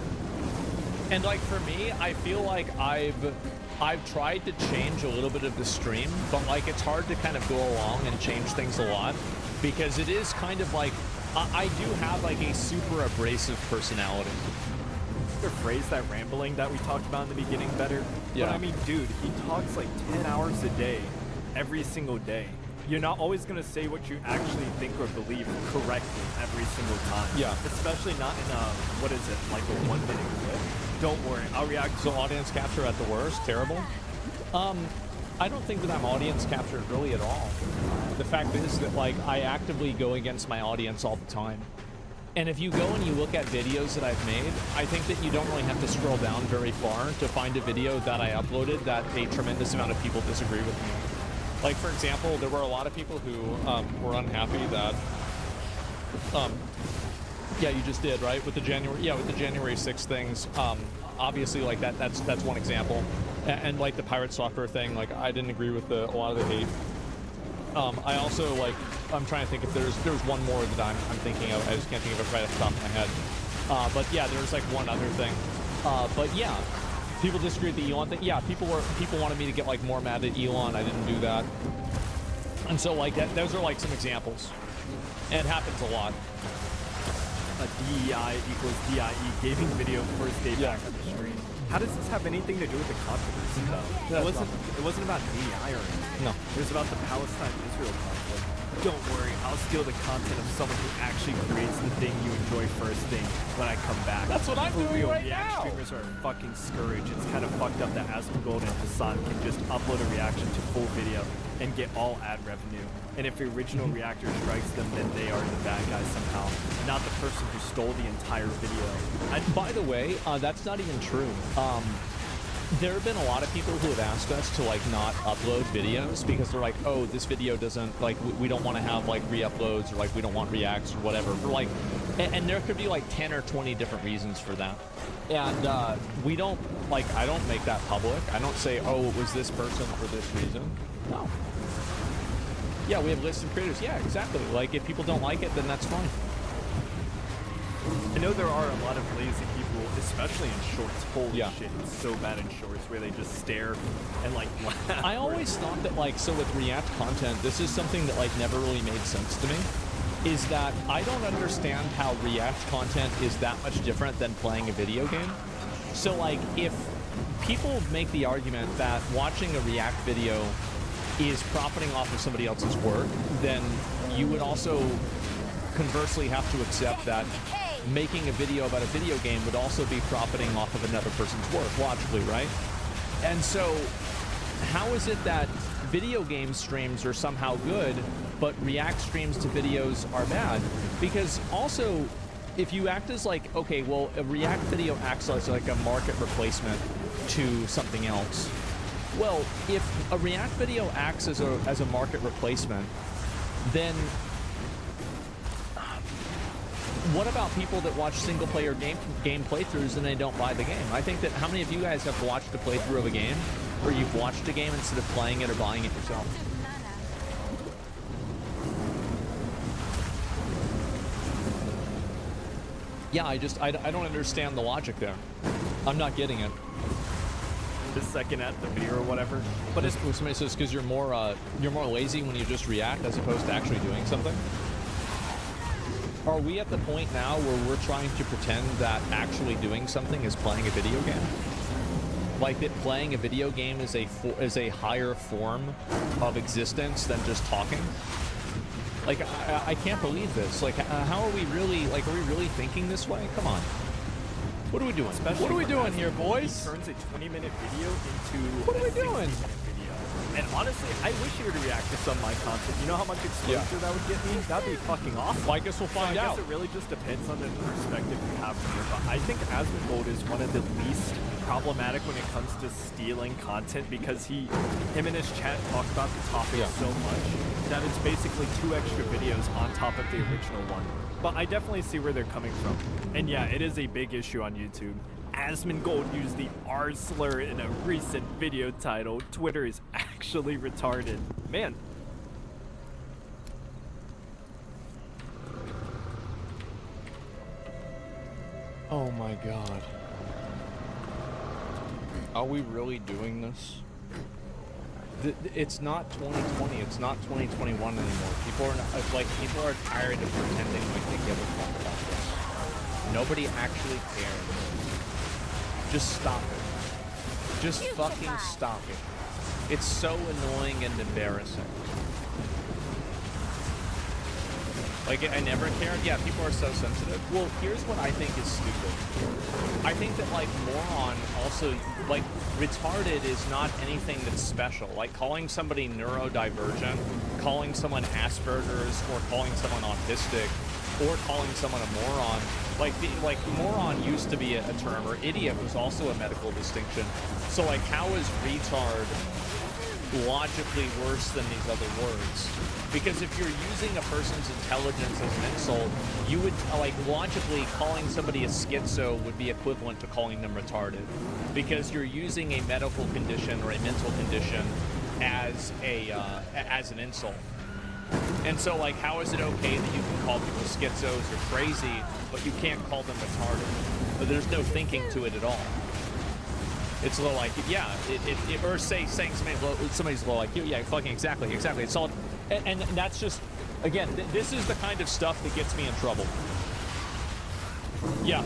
Speaker 12: And like for me, I feel like I've tried to change a little bit of the stream, but like it's hard to kind of go along and change things a lot because it is kind of like I do have like a super abrasive personality.
Speaker 13: Phrase that rambling that we talked about in the beginning better. Yeah. But I mean, dude, he talks like 10 hours a day, every single day. You're not always going to say what you actually think or believe correctly every single time. Yeah. Especially not in a, what is it, like a 1 minute clip. Don't worry, I'll react.
Speaker 12: So audience capture at the worst, terrible? I don't think that I'm audience captured really at all. The fact is that like I actively go against my audience all the time. And if you go and you look at videos that I've made, I think that you don't really have to scroll down very far to find a video that I uploaded that a tremendous amount of people disagree with me. Like, for example, there were a lot of people who were unhappy that, yeah, you just did, right? With the January 6th things, obviously, like, that's one example. And like, the pirate software thing, like, I didn't agree with a lot of the hate. I also, like, I'm trying to think if there's one more that I'm thinking of. I just can't think of it right off the top of my head. But yeah, there's like one other thing. But yeah, people disagree with the Elon thing. Yeah, people wanted me to get like more mad at Elon. I didn't do that. And so like those are like some examples. And it happens a lot.
Speaker 13: a DEI equals DIE gaming video first day back on the stream. How does this have anything to do with the controversy though? It wasn't about DEI or anything.
Speaker 12: No.
Speaker 13: It was about the Palestine-Israel conflict. Don't worry, I'll steal the content of someone who actually creates the thing you enjoy first thing when I come back.
Speaker 12: That's what I'm
Speaker 13: For
Speaker 12: doing
Speaker 13: real,
Speaker 12: right
Speaker 13: React
Speaker 12: now.
Speaker 13: streamers are a fucking scourge. It's kind of fucked up that Asmongold and Hassan can just upload a reaction to full video and get all ad revenue. And if the original reactor strikes them, then they are the bad guys somehow, not the person who stole the entire video.
Speaker 12: And by the way, that's not even true. There have been a lot of people who have asked us to like not upload videos because they're like, oh, this video doesn't like we don't want to have like re-uploads or like we don't want reacts or whatever. For like, and there could be like 10 or 20 different reasons for that. And we don't like I don't make that public. I don't say, oh, it was this person for this reason. No. Yeah, we have lists of creators. Yeah, exactly. Like if people don't like it, then that's fine.
Speaker 13: I know there are a lot of lazy people, especially in shorts. Holy shit, it's so bad in shorts where they just stare and like laugh.
Speaker 12: I always thought that like, so with React content, this is something that like never really made sense to me, is that I don't understand how React content is that much different than playing a video game. So like if people make the argument that watching a React video is profiting off of somebody else's work, then you would also conversely have to accept that making a video about a video game would also be profiting off of another person's work, logically, right? And so how is it that video game streams are somehow good, but React streams to videos are bad? Because also, if you act as like, okay, well, a React video acts as like a market replacement to something else. Well, if a React video acts as a market replacement, then what about people that watch single-player game playthroughs and they don't buy the game? I think that how many of you guys have watched a playthrough of a game, or you've watched a game instead of playing it or buying it yourself? Yeah, I don't understand the logic there. I'm not getting it.
Speaker 13: The second at the video or whatever.
Speaker 12: But it's somebody says because you're more lazy when you just react as opposed to actually doing something. Are we at the point now where we're trying to pretend that actually doing something is playing a video game? Like that playing a video game is a higher form of existence than just talking? Like I can't believe this. Like how are we really thinking this way? Come on. What are we doing? What are we doing here, boys?
Speaker 13: He turns a 20-minute video into
Speaker 12: what are we doing?
Speaker 13: Video. And honestly, I wish he would react to some of my content. You know how much exposure that would get me? That'd be fucking awesome.
Speaker 12: Well, I guess we'll find out.
Speaker 13: I guess it really just depends on the perspective you have from it. But I think Asmongold is one of the least problematic when it comes to stealing content because him and his chat talk about the topic so much that it's basically 2 extra videos on top of the original one. But I definitely see where they're coming from. And yeah, it is a big issue on YouTube. Asmongold used the R slur in a recent video title. Twitter is actually retarded. Man.
Speaker 12: Oh my god. Are we really doing this? It's not 2020. It's not 2021 anymore. People are tired of pretending like they give a fuck about this. Nobody actually cares. Just stop it. Just fucking stop it. It's so annoying and embarrassing. Like, I never cared. Yeah, people are so sensitive. Well, here's what I think is stupid. I think that, like, moron also, like, retarded is not anything that's special. Like, calling somebody neurodivergent, calling someone Asperger's, or calling someone autistic, or calling someone a moron. Like moron used to be a term, or idiot was also a medical distinction. So, like, how is retard logically worse than these other words? Because if you're using a person's intelligence as an insult, you would, like, logically calling somebody a schizo would be equivalent to calling them retarded. Because you're using a medical condition or a mental condition as an insult. And so, like, how is it okay that you can call people schizos or crazy, but you can't call them retarded? But there's no thinking to it at all. It's a little like, yeah, or saying somebody's a little like, yeah, fucking exactly. It's all, and that's just, again, this is the kind of stuff that gets me in trouble. Yeah.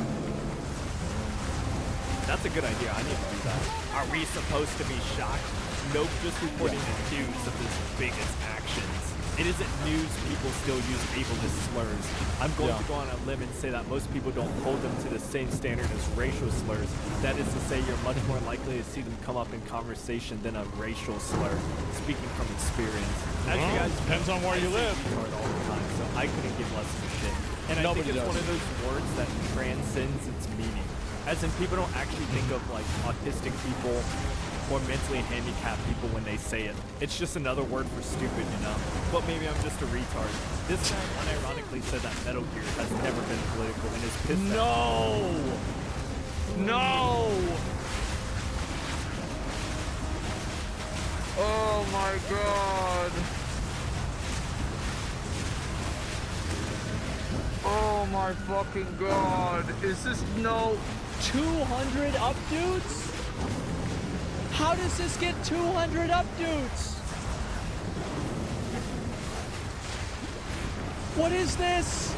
Speaker 13: That's a good idea. I need to do that. Are we supposed to be shocked? Nope, just reporting the news of his biggest actions. It isn't news people still use ableist slurs. I'm going to go on a limb and say that most people don't hold them to the same standard as racial slurs. That is to say, you're much more likely to see them come up in conversation than a racial slur, speaking from experience. As you guys
Speaker 12: depends on where you live.
Speaker 13: All the time, so I couldn't give less of a shit. And I think it's one of those words that transcends its meaning. As in, people don't actually think of like autistic people or mentally handicapped people when they say it. It's just another word for stupid, you know? But maybe I'm just a retard. This guy unironically said that Metal Gear has never been political and is pissed
Speaker 12: No! Oh my god. Oh my fucking god. Is this 200 up dudes? How does this get 200 up dudes? What is this?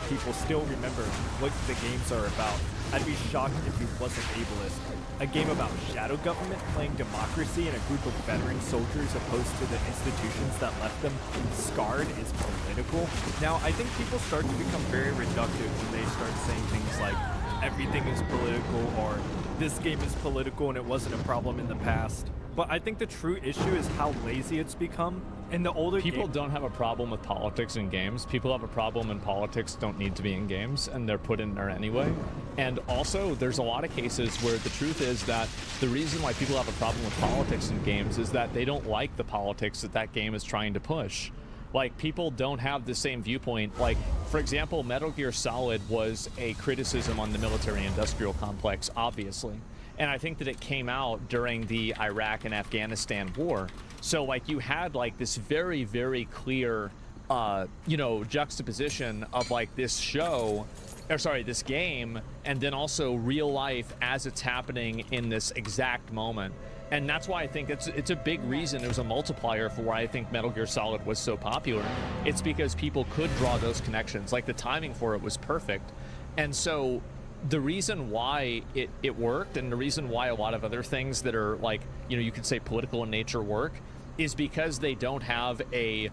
Speaker 13: People still remember what the games are about. I'd be shocked if it wasn't ableist. A game about shadow government playing democracy and a group of veteran soldiers opposed to the institutions that left them scarred is political. Now, I think people start to become very reductive when they start saying things like, everything is political, or this game is political and it wasn't a problem in the past. But I think the true issue is how lazy it's become. And the older
Speaker 12: people don't have a problem with politics in games. People have a problem when politics don't need to be in games and they're put in there anyway. And also, there's a lot of cases where the truth is that the reason why people have a problem with politics in games is that they don't like the politics that that game is trying to push. Like, people don't have the same viewpoint. Like, for example, Metal Gear Solid was a criticism on the military-industrial complex, obviously. And I think that it came out during the Iraq and Afghanistan war. So, like, you had, like, this very, very clear, you know, juxtaposition of, like, this show, or sorry, this game, and then also real life as it's happening in this exact moment. And that's why I think it's a big reason, it was a multiplier for why I think Metal Gear Solid was so popular. It's because people could draw those connections. Like, the timing for it was perfect. And so the reason why it worked, and the reason why a lot of other things that are, like, you know, you could say political in nature work, is because they don't have a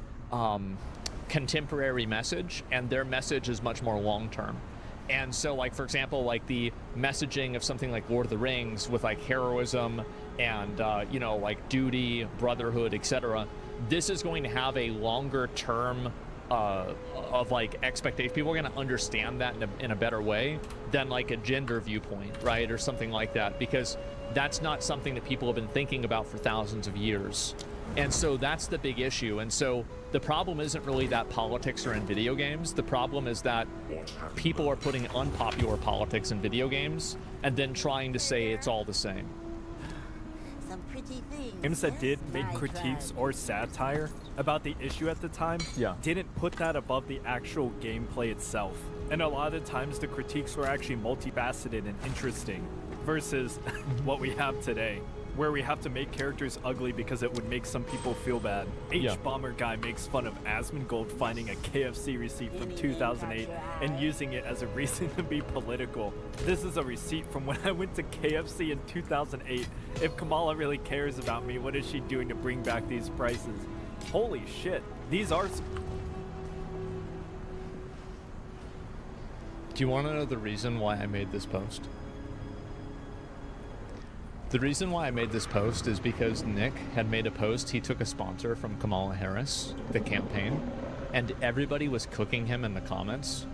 Speaker 12: contemporary message, and their message is much more long-term. And so, like, for example, like the messaging of something like Lord of the Rings with, like, heroism and, you know, like duty, brotherhood, etc. This is going to have a longer term of, like, expectation. People are going to understand that in a better way than, like, a gender viewpoint, right? Or something like that, because that's not something that people have been thinking about for thousands of years. And so that's the big issue. And so the problem isn't really that politics are in video games. The problem is that people are putting unpopular politics in video games and then trying to say it's all the same.
Speaker 4: Some pretty things.
Speaker 13: Games that did make critiques or satire about the issue at the time didn't put that above the actual gameplay itself. And a lot of the times the critiques were actually multifaceted and interesting versus what we have today, where we have to make characters ugly because it would make some people feel bad. H-Bomber Guy makes fun of Asmongold finding a KFC receipt from 2008 and using it as a reason to be political. This is a receipt from when I went to KFC in 2008. If Kamala really cares about me, what is she doing to bring back these prices? Holy shit, these are...
Speaker 12: Do you want to know the reason why I made this post? The reason why I made this post is because Nick had made a post. He took a sponsor from Kamala Harris, the campaign, and everybody was cooking him in the comments.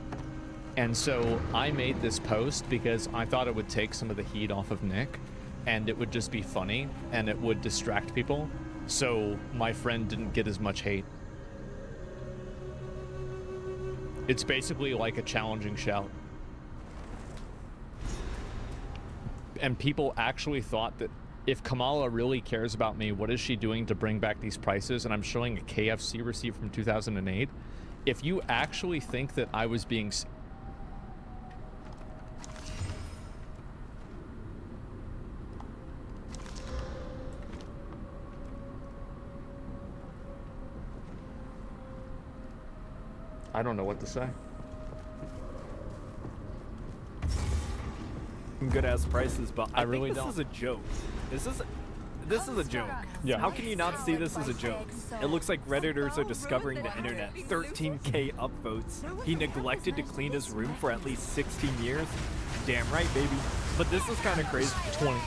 Speaker 12: And so I made this post because I thought it would take some of the heat off of Nick, and it would just be funny, and it would distract people, so my friend didn't get as much hate. It's basically like a challenging shout. And people actually thought that if Kamala really cares about me, what is she doing to bring back these prices? And I'm showing a KFC receipt from 2008. If you actually think that I was being... I don't know what to say.
Speaker 13: Good ass prices, but I
Speaker 12: really
Speaker 13: think this
Speaker 12: don't.
Speaker 13: is a joke. This is a joke.
Speaker 12: Yeah.
Speaker 13: How can you not see this as a joke? It looks like Redditors are discovering the internet. 13K upvotes. He neglected to clean his room for at least 16 years. Damn right, baby. But this is kind of crazy.
Speaker 12: 20.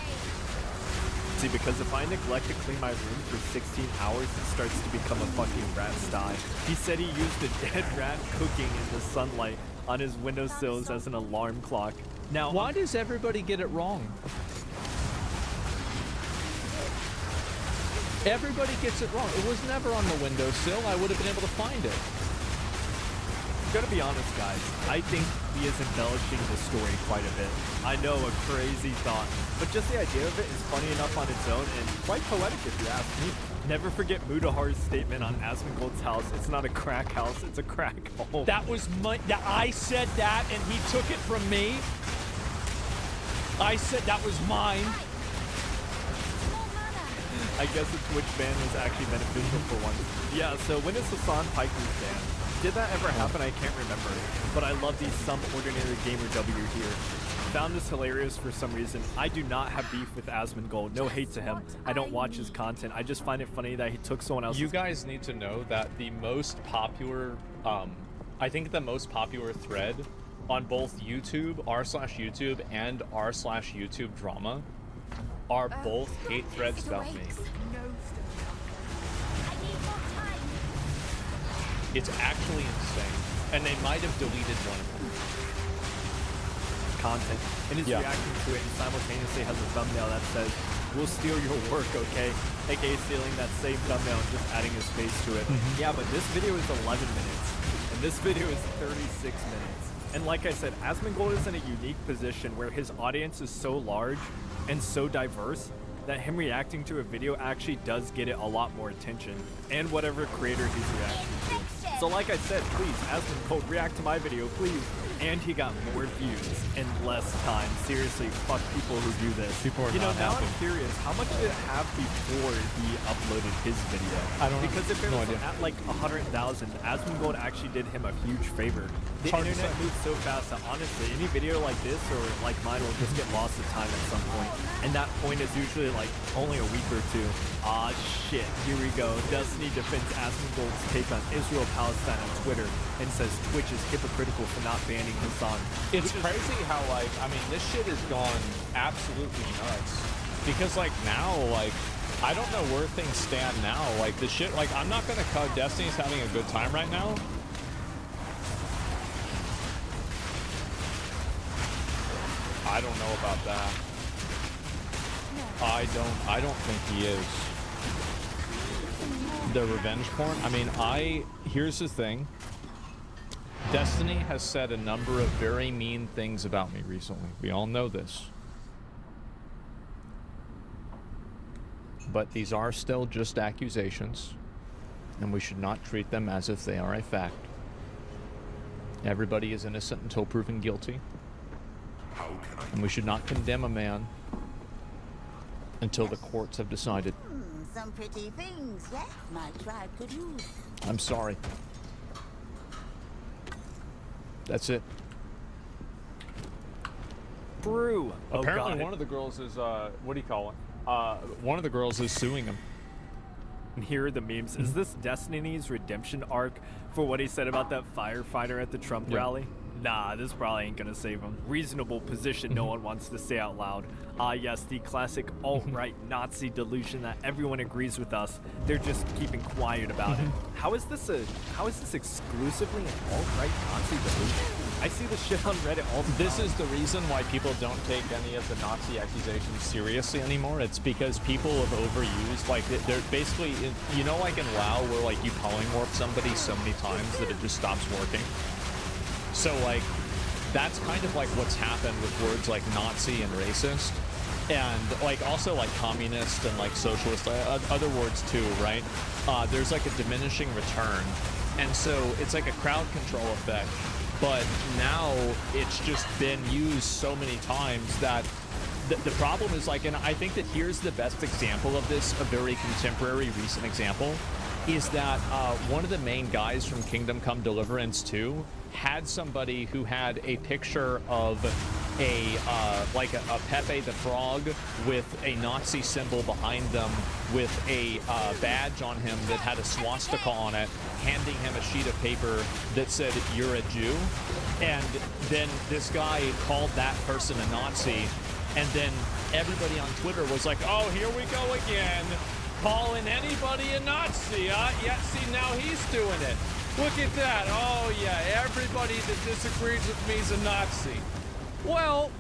Speaker 13: See, because if I neglect to clean my room for 16 hours, it starts to become a fucking rat sty. He said he used a dead rat cooking in the sunlight on his windowsills as an alarm clock. Now,
Speaker 12: why does everybody get it wrong? Everybody gets it wrong. It was never on the windowsill. I would have been able to find it.
Speaker 13: Gotta be honest, guys. I think he is embellishing the story quite a bit. I know, a crazy thought, but just the idea of it is funny enough on its own and quite poetic if you ask me. Never forget Mudahar's statement on Asmongold's house. It's not a crack house, it's a crack home.
Speaker 12: That was I said that, and he took it from me. I said that was mine.
Speaker 13: I guess a Twitch ban was actually beneficial for once. Yeah, so when is Hassan Piker's ban? Did that ever happen? I can't remember. But I love these some ordinary gamer W here. Found this hilarious for some reason. I do not have beef with Asmongold. No hate to him. I don't watch his content. I just find it funny that he took someone else's...
Speaker 12: You guys need to know that the most popular, I think the most popular thread on both YouTube, r/YouTube, and r/YouTube drama are both hate threads about me. It's actually insane. And they might have deleted one of them.
Speaker 13: Content. And is reacting to it and simultaneously has a thumbnail that says, "We'll steal your work, okay?" AKA stealing that same thumbnail and just adding his face to it. Yeah, but this video is 11 minutes. And this video is 36 minutes. And like I said, Asmongold is in a unique position where his audience is so large and so diverse that him reacting to a video actually does get it a lot more attention, and whatever creator he's reacting to. So like I said, please, Asmongold, react to my video, please. And he got more views in less time. Seriously, fuck people who do this.
Speaker 12: People are
Speaker 13: now
Speaker 12: happy.
Speaker 13: I'm curious, how much did it have before he uploaded his video?
Speaker 12: I don't know.
Speaker 13: Because if it was at like 100,000, Asmongold actually did him a huge favor. The internet moves so fast that honestly, any video like this or like mine will just get lost to time at some point. And that point is usually like only a week or two. Ah, shit, here we go. Destiny defends Asmongold's take on Israel-Palestine on Twitter and says Twitch is hypocritical for not banning Hassan.
Speaker 12: It's crazy how, like, I mean, this shit has gone absolutely nuts. Because, like, now, like, I don't know where things stand now. Like, the shit, like, I'm not gonna cut. Destiny's having a good time right now. I don't know about that. I don't think he is. The revenge porn? I mean, here's the thing. Destiny has said a number of very mean things about me recently. We all know this. But these are still just accusations, and we should not treat them as if they are a fact. Everybody is innocent until proven guilty. And we should not condemn a man until the courts have decided.
Speaker 4: Some pretty things, yeah, my tribe could use.
Speaker 12: I'm sorry. That's it.
Speaker 13: Brew.
Speaker 12: Apparently one of the girls is, what do you call it? One of the girls is suing him.
Speaker 13: And here are the memes. Is this Destiny's redemption arc for what he said about that firefighter at the Trump rally? Nah, this probably ain't gonna save him. Reasonable position no one wants to say out loud. Ah, yes, the classic alt-right Nazi delusion that everyone agrees with us. They're just keeping quiet about it. How is this exclusively an alt-right Nazi delusion? I see this shit on Reddit all the time.
Speaker 12: This is the reason why people don't take any of the Nazi accusations seriously anymore. It's because people have overused, like, they're basically, you know, like in WoW, where, like, you polymorph somebody so many times that it just stops working. So, like, that's kind of like what's happened with words like Nazi and racist, and, like, also, like, communist and, like, socialist, other words too, right? There's, like, a diminishing return, and so it's like a crowd control effect, but now it's just been used so many times that the problem is, like, and I think that here's the best example of this, a very contemporary, recent example, is that one of the main guys from Kingdom Come Deliverance 2 had somebody who had a picture of a Pepe the Frog with a Nazi symbol behind them with a badge on him that had a swastika on it, handing him a sheet of paper that said, "You're a Jew." And then this guy called that person a Nazi, and then everybody on Twitter was like, "Oh, here we go again, calling anybody a Nazi, huh? Yeah, see, now he's doing it. Look at that. Oh, yeah, everybody that disagrees with me is a Nazi." Well,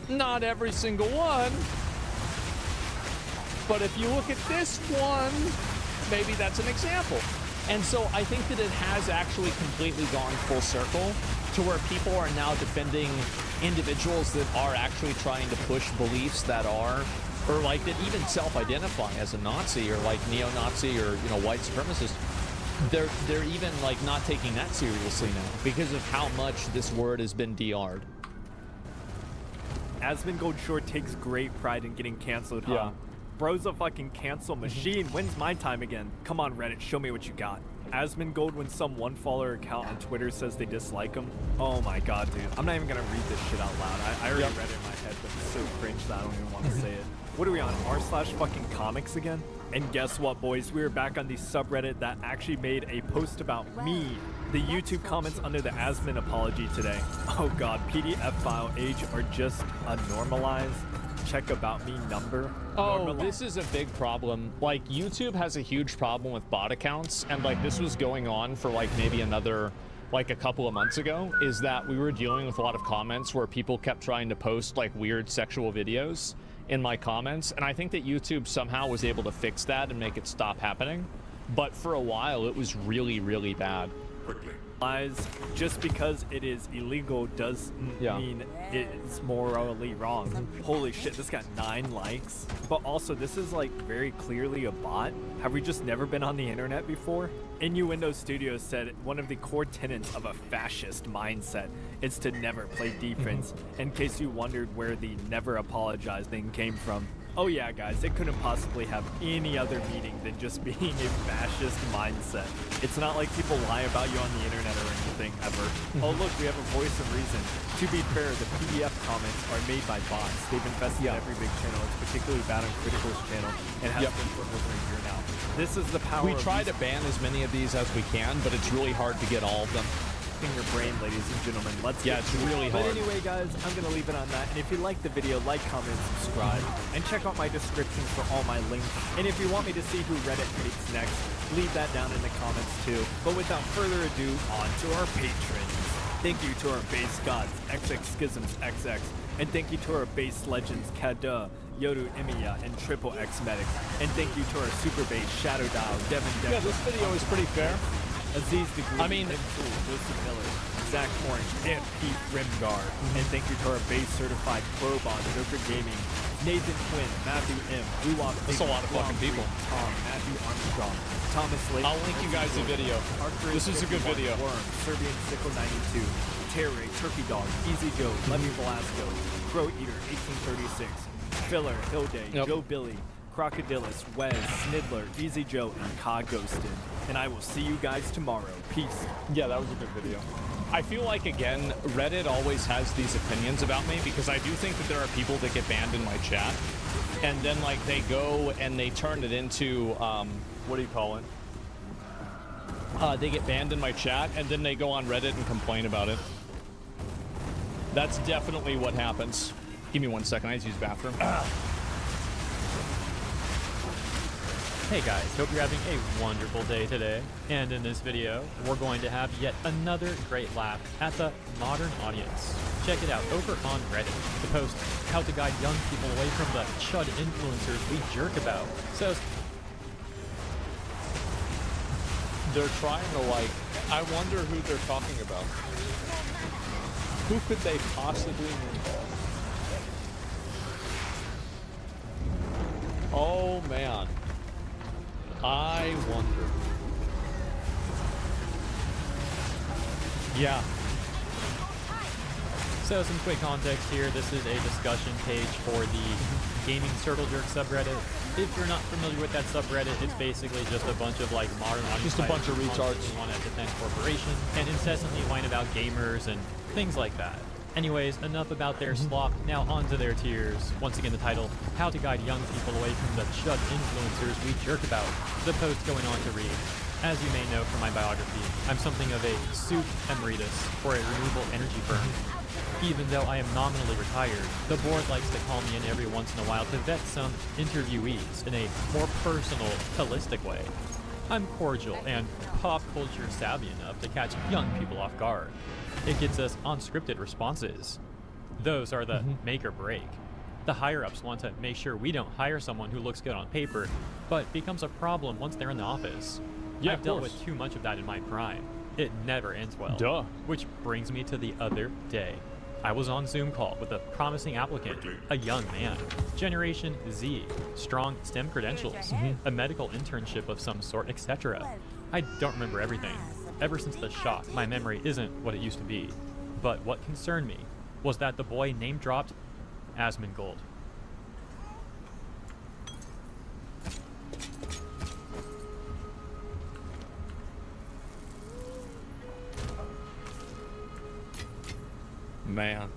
Speaker 12: not every single one. But if you look at this one, maybe that's an example. And so I think that it has actually completely gone full circle to where people are now defending individuals that are actually trying to push beliefs that are, or like that even self-identify as a Nazi or like neo-Nazi or, you know, white supremacist. They're even like not taking that seriously now because of how much this word has been DR'd.
Speaker 13: Asmongold sure takes great pride in getting canceled, huh?
Speaker 12: Yeah.
Speaker 13: Bro's a fucking cancel machine. When's my time again? Come on, Reddit, show me what you got. Asmongold, when some one follower account on Twitter says they dislike him. Oh my god, dude. I'm not even gonna read this shit out loud. I already read it in my head, but it's so cringe that I don't even want to say it. What are we on, r/fucking comics again? And guess what, boys? We are back on the subreddit that actually made a post about me. The YouTube comments under the Asmon apology today. Oh god, PDF file age are just a normalized check about me number.
Speaker 12: Oh, this is a big problem. Like, YouTube has a huge problem with bot accounts, and like this was going on for like maybe another, like a couple of months ago, is that we were dealing with a lot of comments where people kept trying to post like weird sexual videos in my comments, and I think that YouTube somehow was able to fix that and make it stop happening. But for a while, it was really, really bad.
Speaker 13: Lies, just because it is illegal does mean it's morally wrong. Holy shit, this got 9 likes. But also, this is like very clearly a bot. Have we just never been on the internet before? Innuendo Studios said one of the core tenets of a fascist mindset is to never play defense. In case you wondered where the never apologize thing came from. Oh yeah, guys, it couldn't possibly have any other meaning than just being a fascist mindset. It's not like people lie about you on the internet or anything, ever. Oh look, we have a voice of reason. To be fair, the PDF comments are made by bots. They've infested every big channel. It's particularly bad on Critical's channel and has been for over a year now. This is the power
Speaker 12: We try to ban as many of these as we can, but it's really hard to get all of them.
Speaker 13: In your brain, ladies and gentlemen. Let's get
Speaker 12: it's really hard.
Speaker 13: But anyway, guys, I'm gonna leave it on that. And if you like the video, like, comment, subscribe, and check out my description for all my links. And if you want me to see who Reddit hates next, leave that down in the comments too. But without further ado, on to our patrons. Thank you to our base gods, XX Schisms XX, and thank you to our base legends, Kada, Yoru Emiya, and Triple X Medics. And thank you to our super base, Shadow Dial, Devin Decker.
Speaker 12: Yeah, this video is pretty fair.
Speaker 13: Aziz Degree, Joseph Miller, Zach Orange, and Pete Rimgar. And thank you to our base certified Probon, Joker Gaming, Nathan Quinn, Matthew M, Uwak.
Speaker 12: That's a lot of fucking people.
Speaker 13: Tom, Matthew Armstrong, Thomas Lake.
Speaker 12: I'll link you guys a video. This is a good video.
Speaker 13: Worm, Serbian Sickle 92, Terry, Turkey Dog, Easy Joe, Levy Velasco, Crow Eater 1836, Filler, Hilday, Joe Billy, Crocodilus, Wes, Snidler, Easy Joe, and Ka Ghosted. And I will see you guys tomorrow. Peace.
Speaker 12: Yeah, that was a good video. I feel like, again, Reddit always has these opinions about me because I do think that there are people that get banned in my chat. And then, like, they go and they turn it into, what do you call it? They get banned in my chat, and then they go on Reddit and complain about it. That's definitely what happens. Give me 1 second. I need to use the bathroom.
Speaker 14: Hey guys, hope you're having a wonderful day today. And in this video, we're going to have yet another great laugh at the modern audience. Check it out over on Reddit. The post, how to guide young people away from the chud influencers we jerk about, says,
Speaker 12: they're trying to, like, I wonder who they're talking about. Who could they possibly mean? Oh man. I wonder. Yeah.
Speaker 14: So some quick context here. This is a discussion page for the Gaming Circle Jerk subreddit. If you're not familiar with that subreddit, it's basically just a bunch of like modern audience
Speaker 12: Just a bunch of
Speaker 14: who
Speaker 12: retards
Speaker 14: constantly want to defend corporations and incessantly whine about gamers and things like that. Anyways, enough about their slop, now on to their tears. Once again, the title, How to Guide Young People Away from the Chud Influencers We Jerk About. The post going on to read, as you may know from my biography, I'm something of a soup emeritus for a renewable energy firm. Even though I am nominally retired, the board likes to call me in every once in a while to vet some interviewees in a more personal, holistic way. I'm cordial and pop culture savvy enough to catch young people off guard. It gets us unscripted responses. Those are the make or break. The higher-ups want to make sure we don't hire someone who looks good on paper, but becomes a problem once they're in the office.
Speaker 12: Yeah,
Speaker 14: I've dealt with too much of that in my prime. It never ends well.
Speaker 12: Duh.
Speaker 14: Which brings me to the other day. I was on Zoom call with a promising applicant, a young man, Generation Z, strong STEM credentials, a medical internship of some sort, etc. I don't remember everything. Ever since the shock, my memory isn't what it used to be. But what concerned me was that the boy name-dropped Asmongold.
Speaker 12: Man.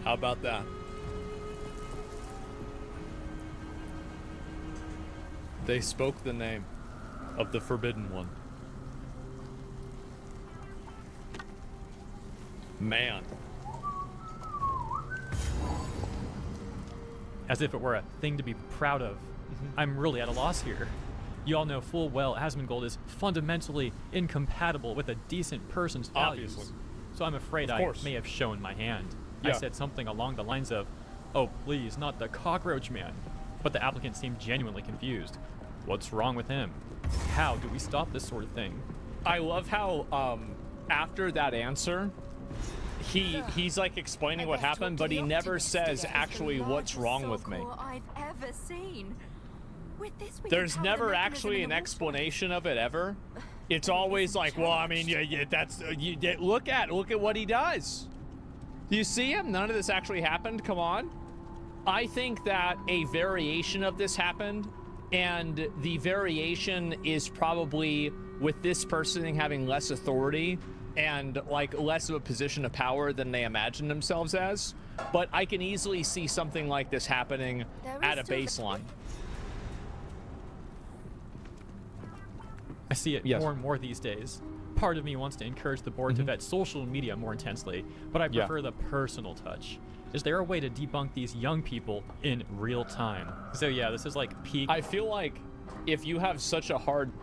Speaker 12: How about that? They spoke the name of the Forbidden One. Man.
Speaker 14: As if it were a thing to be proud of. I'm really at a loss here. You all know full well Asmongold is fundamentally incompatible with a decent person's values.
Speaker 12: Obviously.
Speaker 14: So I'm afraid I may have shown my hand. I
Speaker 12: Yeah.
Speaker 14: said something along the lines of, "Oh, please, not the cockroach man." But the applicant seemed genuinely confused. What's wrong with him? How do we stop this sort of thing?
Speaker 12: I love how after that answer, he's like explaining what happened, but he never says actually what's wrong with me.
Speaker 15: I've ever seen. With this,
Speaker 12: There's never actually an explanation of it ever. It's always like, well, I mean, yeah, that's look at what he does. Do you see him? None of this actually happened. Come on. I think that a variation of this happened, and the variation is probably with this person having less authority and like less of a position of power than they imagine themselves as. But I can easily see something like this happening at a baseline.
Speaker 14: I see it more and more these days. Part of me wants to encourage the board to vet social media more intensely, but I prefer the personal touch. Is there a way to debunk these young people in real time? So yeah, this is like peak.
Speaker 12: I feel like if you have such a hard